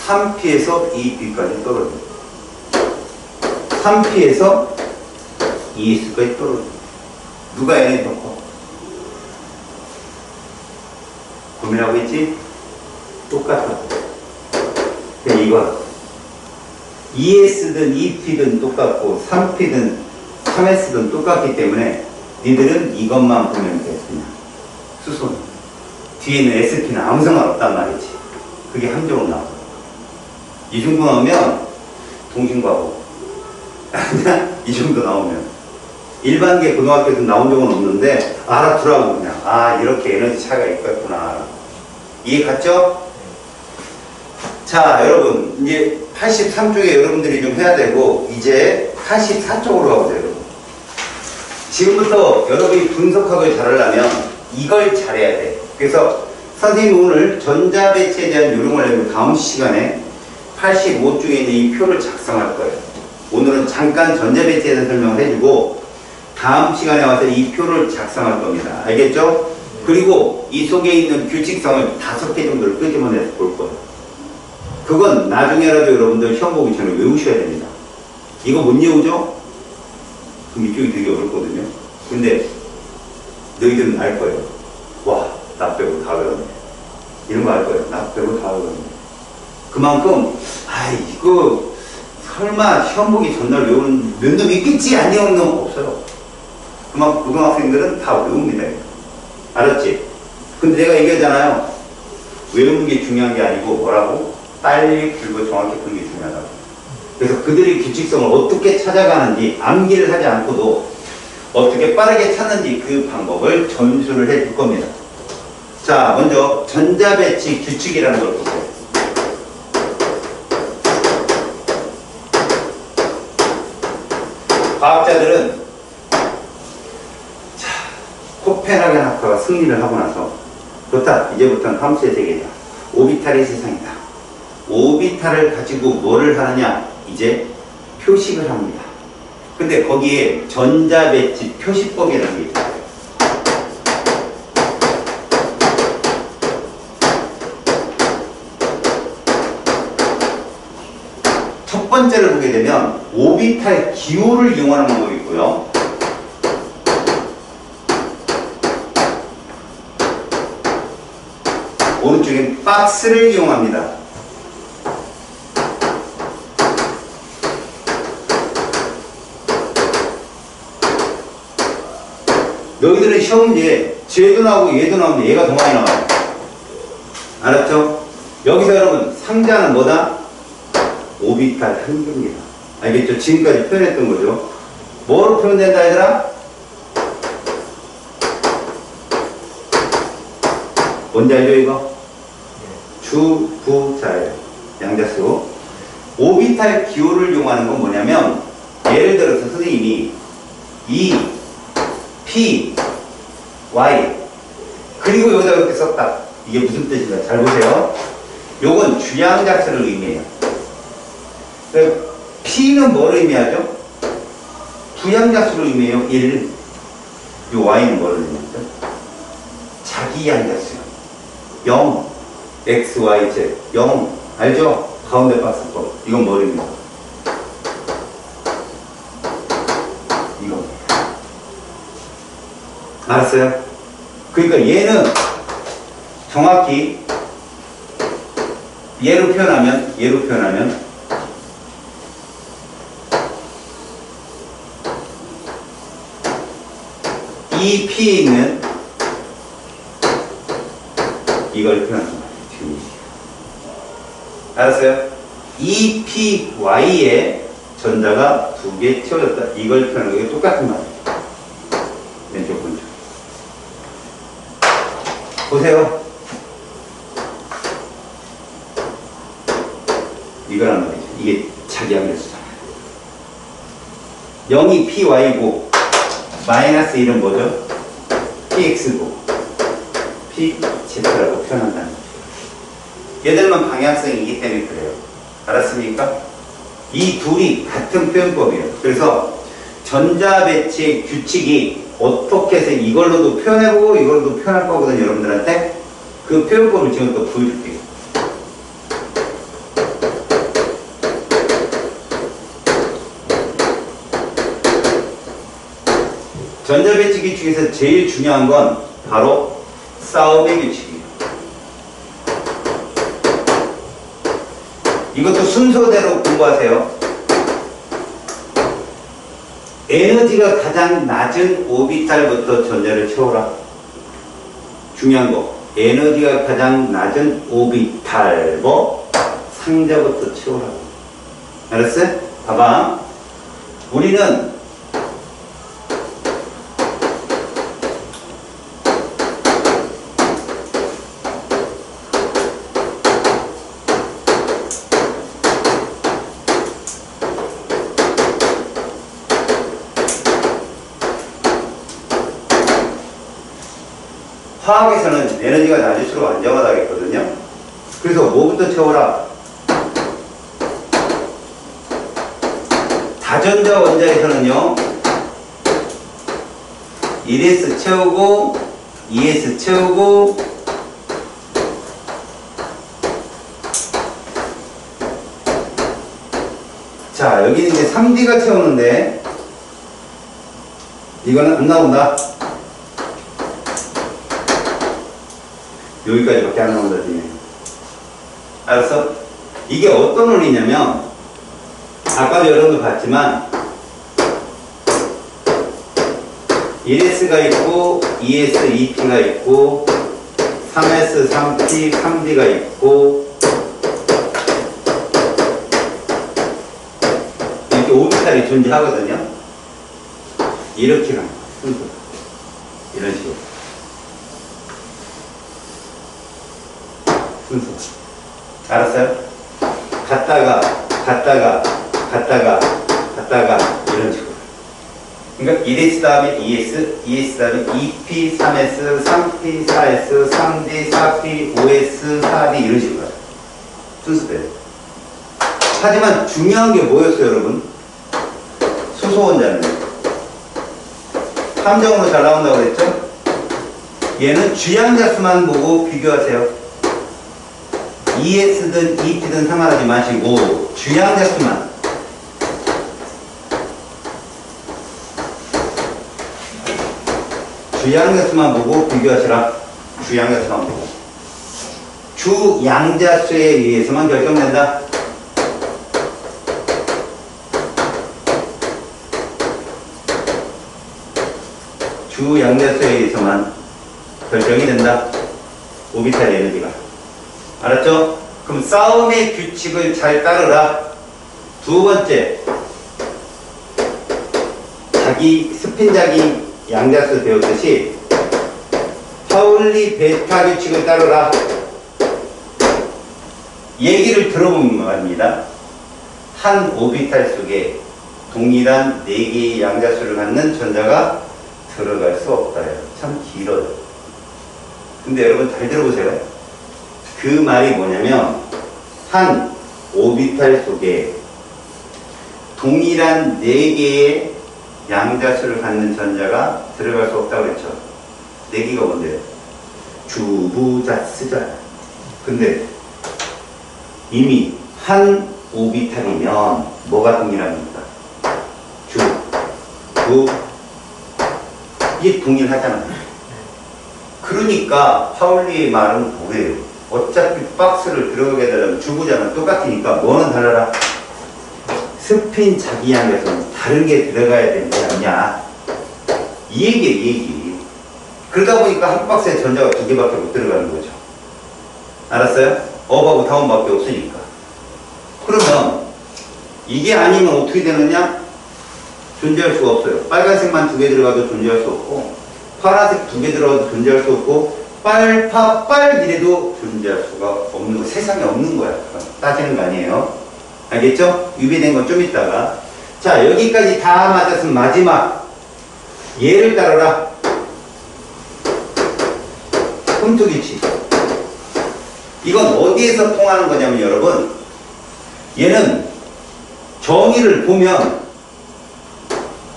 3P에서 2P까지 떨어져. 3P에서 2S까지 떨어져. 누가 에너지 더 커? 고민하고 있지? 똑같아. 근데 이거 2S든 2P든 똑같고 3P든 3S든 똑같기 때문에 니들은 이것만 보면 돼. 그냥 수소는 뒤에는 SP는 아무 상관없단 말이지. 그게 함정으로 나와. 이 정도 나오면 동심과고 이 정도 나오면 일반계 고등학교에서 나온 적은 없는데 알아두라고. 그냥 이렇게 에너지 차이가 있겠구나. 이해 갔죠? 자, 여러분 이제 83쪽에 여러분들이 좀 해야 되고 이제 84쪽으로 가보세요. 여러분 지금부터 여러분이 분석학을 잘하려면 이걸 잘해야 돼. 그래서 선생님이 오늘 전자배치에 대한 요령을 내고 다음 시간에 85쪽에 있는 이 표를 작성할 거예요. 오늘은 잠깐 전자배치에 대한 설명을 해주고 다음 시간에 와서 이 표를 작성할 겁니다. 알겠죠? 그리고 이 속에 있는 규칙성을 5개 정도를 끄집어내서 볼 거예요. 그건 나중에라도 여러분들 시험 보기 전에 외우셔야 됩니다. 이거 못 외우죠? 그럼 이쪽이 되게 어렵거든요. 근데 너희들은 알 거예요. 와, 나 빼고 다 외웠네. 이런 거 알 거예요. 나 빼고 다 외웠네. 그만큼 이거 설마 시험 보기 전날 외우는 몇 놈 있겠지? 안 외우는 놈 없어요. 그만큼 고등학생들은 다 외웁니다. 알았지? 근데 내가 얘기하잖아요. 외우는 게 중요한 게 아니고 뭐라고? 빨리 풀고 정확히 푸는 게 중요하다고. 그래서 그들의 규칙성을 어떻게 찾아가는지 암기를 하지 않고도 어떻게 빠르게 찾는지 그 방법을 전수를 해줄 겁니다. 자, 먼저 전자배치 규칙이라는 걸 보세요. 과학자들은 코페르가누스가 승리를 하고 나서 좋다. 이제부터는 함수의 세계다. 오비탈의 세상이다. 오비탈을 가지고 뭐를 하느냐? 이제 표식을 합니다. 근데 거기에 전자배치 표시법이라는 게 있어요. 첫 번째를 보게 되면 오비탈 기호를 이용하는 방법이 있고요. 오른쪽엔 박스를 이용합니다. 너희들은 시험 문제 쟤도 나오고 얘도 나오는데 얘가 더 많이 나와요. 알았죠? 여기서 여러분 상자는 뭐다? 오비탈 한 개입니다. 알겠죠? 지금까지 표현했던 거죠. 뭐로 표현된다 얘들아? 뭔지 알죠 이거? 주, 부, 자예요. 양자수. 오비탈 기호를 이용하는 건 뭐냐면 예를 들어서 선생님이 E, P, Y 그리고 여기다 이렇게 썼다. 이게 무슨 뜻인가? 잘 보세요. 요건 주양자수를 의미해요. P는 뭘 의미하죠? 부양자수를 의미해요. 1. 요 Y는 뭘 의미하죠? 자기 양자수요. 0, X, Y, Z 0 알죠? 가운데 박스법. 이건 뭘 의미해요? 이거 알았어요? 그러니까 얘는 정확히 얘로 표현하면 이 P에 있는 이걸 표현하는 거예요. 지금 알았어요? 이 PY에 전자가 2개 채워졌다. 이걸 표현하는 게 똑같은 말이에요. 왼쪽 오른쪽. 보세요. 이거란 말이죠. 이게 자기 함수잖아요. 0이 py고 마이너스 1은 뭐죠? px고 pz라고 표현한다는 거죠. 얘들만 방향성이기 때문에 그래요. 알았습니까? 이 둘이 같은 표현법이에요. 그래서 전자배치의 규칙이 어떻게 해서 이걸로도 표현해보고 이걸로도 표현할 거거든요. 여러분들한테 그 표현법을 지금 또 보여줄게요. 전자배치 규칙에서 제일 중요한 건 바로 싸움의 규칙이에요. 이것도 순서대로 공부하세요. 에너지가 가장 낮은 오비탈부터 전자를 채워라. 중요한 거. 에너지가 가장 낮은 오비탈 상자부터 채워라. 알았어요? 봐봐. 우리는 화학에서는 에너지가 낮을수록 안정하다겠거든요. 그래서 뭐부터 채워라? 다전자 원자에서는요 1s 채우고 2s 채우고 자 여기는 이제 3D가 채우는데 이거는 안 나온다. 여기까지밖에 안 나온다. 알았어? 이게 어떤 원리냐면 아까도 여러분도 봤지만 1S가 있고 2S, 2P가 있고 3S, 3P, 3D가 있고 이렇게 오비탈이 존재하거든요. 이렇게 가는 거예요. 이런 식으로. 순서. 알았어요? 갔다가 이런 식으로. 그러니까 1S 다음에 2S, 2S 다음에 2P, 3S, 3P, 4S, 3D, 4P, 5S, 4D 이런 식으로 가요. 순서대로. 하지만 중요한 게 뭐였어요, 여러분? 수소원자는 함정으로 잘 나온다고 그랬죠? 얘는 주양자 수만 보고 비교하세요. ES든 EP든 상관하지 마시고 주양자 수만. 주양자 수만 보고 비교하시라. 주양자 수만 보고. 주양자 수에 의해서만 결정된다. 주양자 수에 의해서만 결정이 된다. 오비탈 에너지가. 알았죠? 그럼 싸움의 규칙을 잘 따르라. 두 번째, 스핀자기 양자수 배웠듯이 파울리 베타 규칙을 따르라. 얘기를 들어보면 말입니다. 한 오비탈 속에 동일한 4개의 양자수를 갖는 전자가 들어갈 수 없다요. 참 길어요. 근데 여러분 잘 들어보세요. 그 말이 뭐냐면 한 오비탈 속에 동일한 4개의 양자수를 갖는 전자가 들어갈 수 없다고 그랬죠. 4개가 뭔데요? 주부자스잖아요. 근데 이미 한 오비탈이면 뭐가 동일합니까? 이게 동일하잖아요. 그러니까 파울리의 말은 뭐예요? 어차피 박스를 들어가게 되려면 주부자는 똑같으니까 뭐는 달라라? 스핀 자기 양에서는 다른 게 들어가야 되는 게 아니냐. 이 얘기. 그러다 보니까 한 박스에 전자가 2개밖에 못 들어가는 거죠. 알았어요? 업하고 다운밖에 없으니까. 그러면 이게 아니면 어떻게 되느냐? 존재할 수가 없어요. 빨간색만 2개 들어가도 존재할 수 없고 파란색 2개 들어가도 존재할 수 없고 빨파빨 이래도 존재할 수가 없는 거, 세상에 없는 거야. 따지는 거 아니에요. 알겠죠? 유비된 건 좀 이따가. 자, 여기까지 다 맞았으면 마지막 얘를 따라라. 홈투 규칙. 이건 어디에서 통하는 거냐면 여러분, 얘는 정의를 보면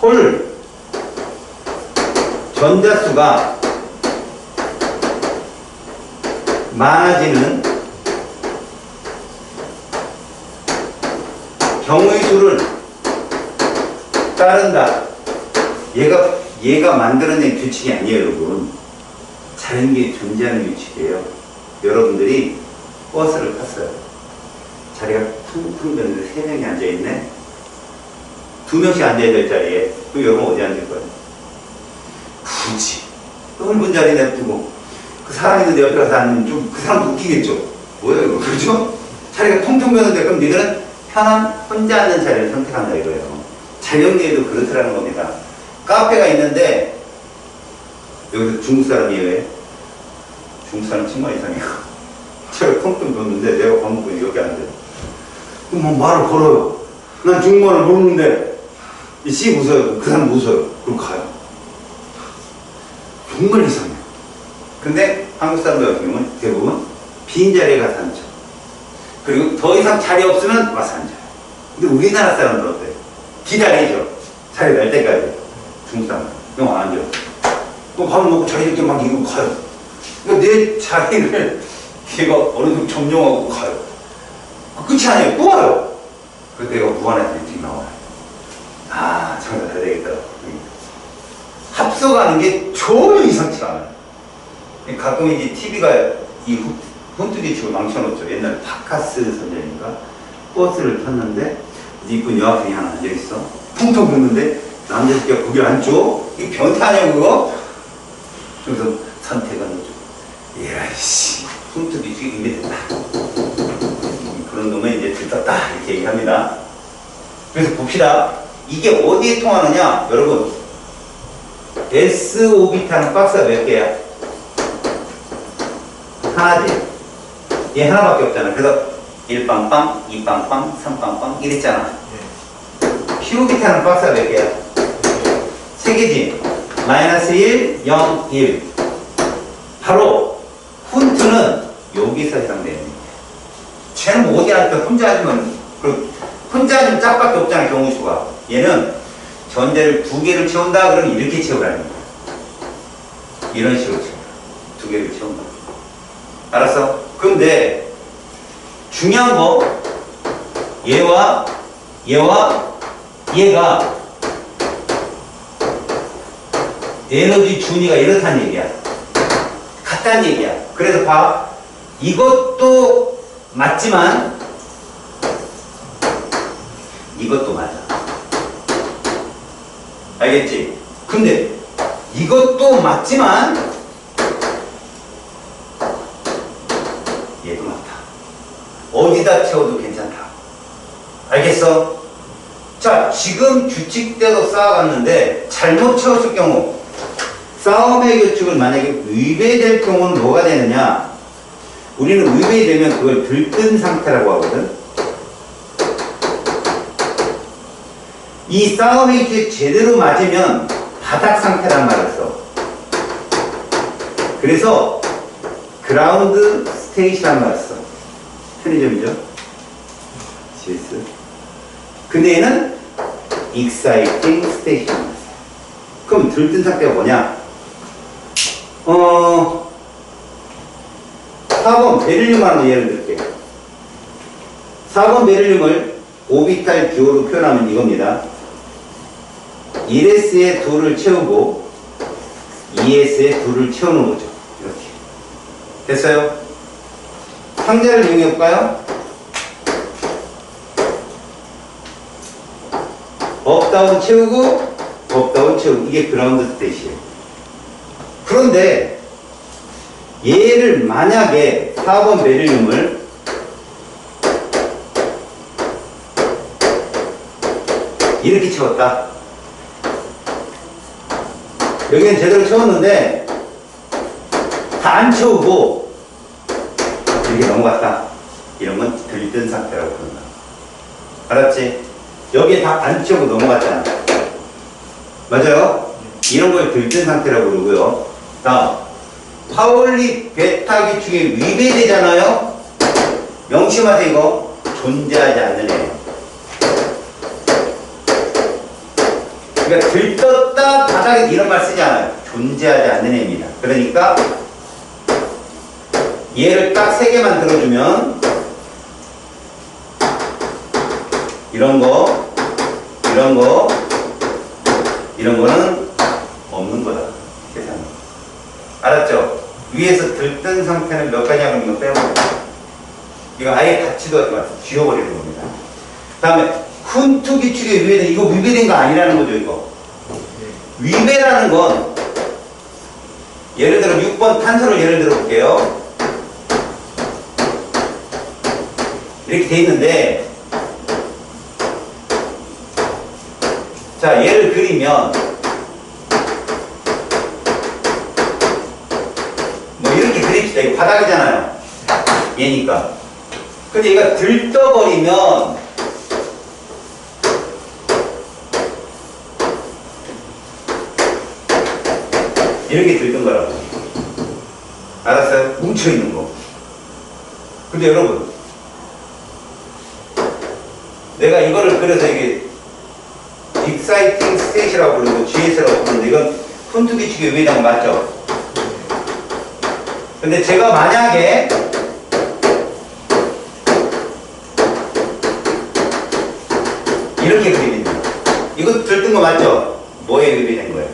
홀 전자수가 많아지는 경우의 수를 따른다. 얘가 만들어낸 규칙이 아니에요, 여러분. 자연계에 존재하는 규칙이에요. 여러분들이 버스를 탔어요. 자리가 퉁퉁 비었는데 3명이 앉아있네. 2명씩 앉아야 될 자리에. 그럼 여러분 어디 앉을 거예요? 굳이 넓은 자리 냅두고 그 사람 있는데 옆에 가서 앉으면 좀 그 사람 웃기겠죠. 뭐야 이거, 그렇죠? 자리가 텅텅 비었는데 그럼 니들은 편한 혼자 앉는 자리를 선택한다 이거예요. 자연계에도 그렇더라는 겁니다. 카페가 있는데 여기서 중국 사람이에요. 중국 사람 정말 이상해요. 제가 텅텅 비었는데 내가 밥 먹고 여기 앉아요. 그럼 뭐 말을 걸어요. 난 중국말을 모르는데 씨 웃어요. 그 사람 웃어요. 그럼 가요. 정말 이상해요. 근데 한국 사람들 같은 경우는 대부분 빈자리에 가서 앉죠. 그리고 더 이상 자리 없으면 와서 앉아요. 근데 우리나라 사람들은 어때요? 기다리죠. 자리 날 때까지. 중국 사람들. 영 안 앉아요. 그럼 밥을 먹고 자리 이렇게 막 이러고 가요. 그러니까 내 자리를 걔가 어느 정도 점령하고 가요. 끝이 아니에요. 또 와요. 그래서 내가 무한해서 일찍 나와요. 아, 장사 잘 되겠다. 합석하는 게 전혀 이상치가 않아요. 가끔 이제 TV가 이 혼투기축을 망쳐놓죠. 옛날에 바카스 선생님인가 버스를 탔는데 이쁜 여학생이 하나 앉아있어. 텅텅 붓는데 남자 새끼가 거기 앉죠? 이 변태 아니야 그거? 그래서 선택은 거죠. 이라이씨 혼투기축이 이미 됐다. 그런 놈은 이제 들떴다 이렇게 얘기합니다. 그래서 봅시다. 이게 어디에 통하느냐 여러분. S 오비타는 박스가 몇 개야? 하나지. 얘 하나밖에 없잖아. 그래서 1빵빵, 2빵빵, 3빵빵 이랬잖아. P 오비타는 박스가 몇 개야? 3개지. 마이너스 1, 0, 1. 바로 훈트는 여기서 해당되는 거야. 쟤는 뭐 어디 앉을까? 혼자 앉으면 혼자 앉으면 짝밖에 없잖아 경우수가. 얘는 전제를 2개를 채운다 그러면 이렇게 채우라는 거야. 이런 식으로 채운다. 2개를 채운다. 알았어? 근데 중요한 거 얘와 얘가 에너지 준위가 이렇다는 얘기야. 같다는 얘기야. 그래서 봐. 이것도 맞지만 이것도 맞아. 알겠지? 근데 이것도 맞지만 얘도 맞다. 어디다 채워도 괜찮다. 알겠어? 자, 지금 규칙대로 쌓아갔는데 잘못 채웠을 경우 싸움의 규칙을 만약에 위배될 경우는 뭐가 되느냐? 우리는 위배되면 그걸 들뜬 상태라고 하거든. 이 싸움의 규칙 제대로 맞으면 바닥 상태란 말을 써. 그래서 그라운드 스테이시란 말을 써. 편의점이죠. GS. 근데 얘는 익사이팅 스테이션. 그럼 들뜬 상태가 뭐냐? 4번 베릴륨 하는 예를 들게요. 4번 베릴륨을 오비탈 기호로 표현하면 이겁니다. 1s에 2를 채우고 2s에 2를 채우는 거죠. 이렇게. 됐어요? 상자를 이용해 볼까요? 업다운 채우고 업다운 채우고 이게 그라운드 스테이시예요. 그런데 얘를 만약에 4번 베릴륨을 이렇게 채웠다. 여기는 제대로 채웠는데 다 안 채우고 이렇게 넘어갔다. 이런 건 들뜬 상태라고 부른다. 알았지? 여기에 다 안 채우고 넘어갔잖아. 맞아요? 이런 걸 들뜬 상태라고 부르고요. 다음, 파울리 베타 기축이 위배되잖아요? 명심하세요, 이거. 존재하지 않는 애. 그러니까 들떴다 바닥에 이런 말 쓰지 않아요. 존재하지 않는 애입니다. 그러니까 얘를 딱 3개만 들어주면 이런 거, 이런 거, 이런 거는 없는 거다. 세상에. 알았죠? 위에서 들뜬 상태는 몇 가지 하면 빼먹어요. 이거 아예 같이도 하지 마세요. 지워버리는 겁니다. 그 다음에 훈투 기축에 위배된, 이거 위배된 거 아니라는 거죠, 이거. 위배라는 건 예를 들어 6번 탄소를 예를 들어 볼게요. 이렇게 돼 있는데, 자, 얘를 그리면 뭐 이렇게 그립시다. 이거 바닥이잖아요. 얘니까. 근데 얘가 들떠버리면 이렇게 들뜬 거라고. 알았어요? 뭉쳐있는 거. 근데 여러분, 내가 이거를 그려서 이게 익사이팅 스테이시라고 부르고 GS라고 부르는데 이건 훈투 기축의 위배된 거 맞죠? 근데 제가 만약에 이렇게 그리면 이거 들뜬 거 맞죠? 뭐에 위배된 거예요?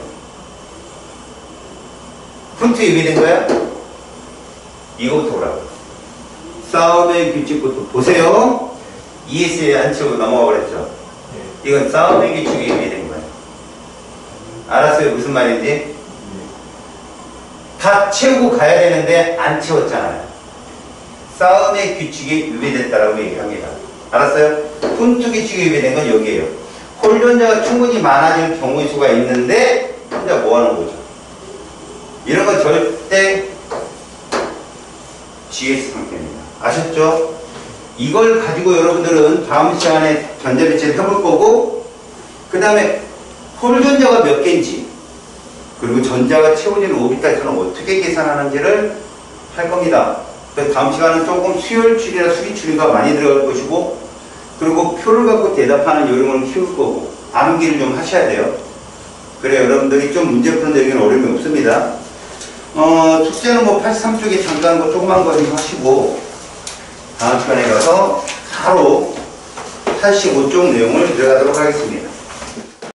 훈투에 위배된 거야? 이거부터 보라고. 싸움의 규칙부터 보세요. ES에 안 채우고 넘어가 버렸죠? 이건 싸움의 규칙에 위배된 거예요. 알았어요? 무슨 말인지? 다 채우고 가야 되는데 안 채웠잖아요. 싸움의 규칙이 위배됐다라고 얘기합니다. 알았어요? 훈투 규칙이 위배된 건 여기에요. 홀전자가 충분히 많아질 경우의 수가 있는데 혼자 뭐 하는 거죠? 이런 건 절대 GS 상태입니다. 아셨죠? 이걸 가지고 여러분들은 다음 시간에 전자배치를 해볼 거고, 그 다음에 홀전자가 몇 개인지, 그리고 전자가 채워지는 오비탈수는 어떻게 계산하는지를 할 겁니다. 그래서 다음 시간은 조금 수열출이나 수기출이가 많이 들어갈 것이고, 그리고 표를 갖고 대답하는 요령을 키울 거고, 암기를 좀 하셔야 돼요. 그래 여러분들이 좀 문제 푸는 데 여기는 어려움이 없습니다. 숙제는 뭐 83쪽에 잠깐 거 조그만 거 좀 하시고, 다음 시간에 가서 바로 85쪽 내용을 들어가도록 하겠습니다.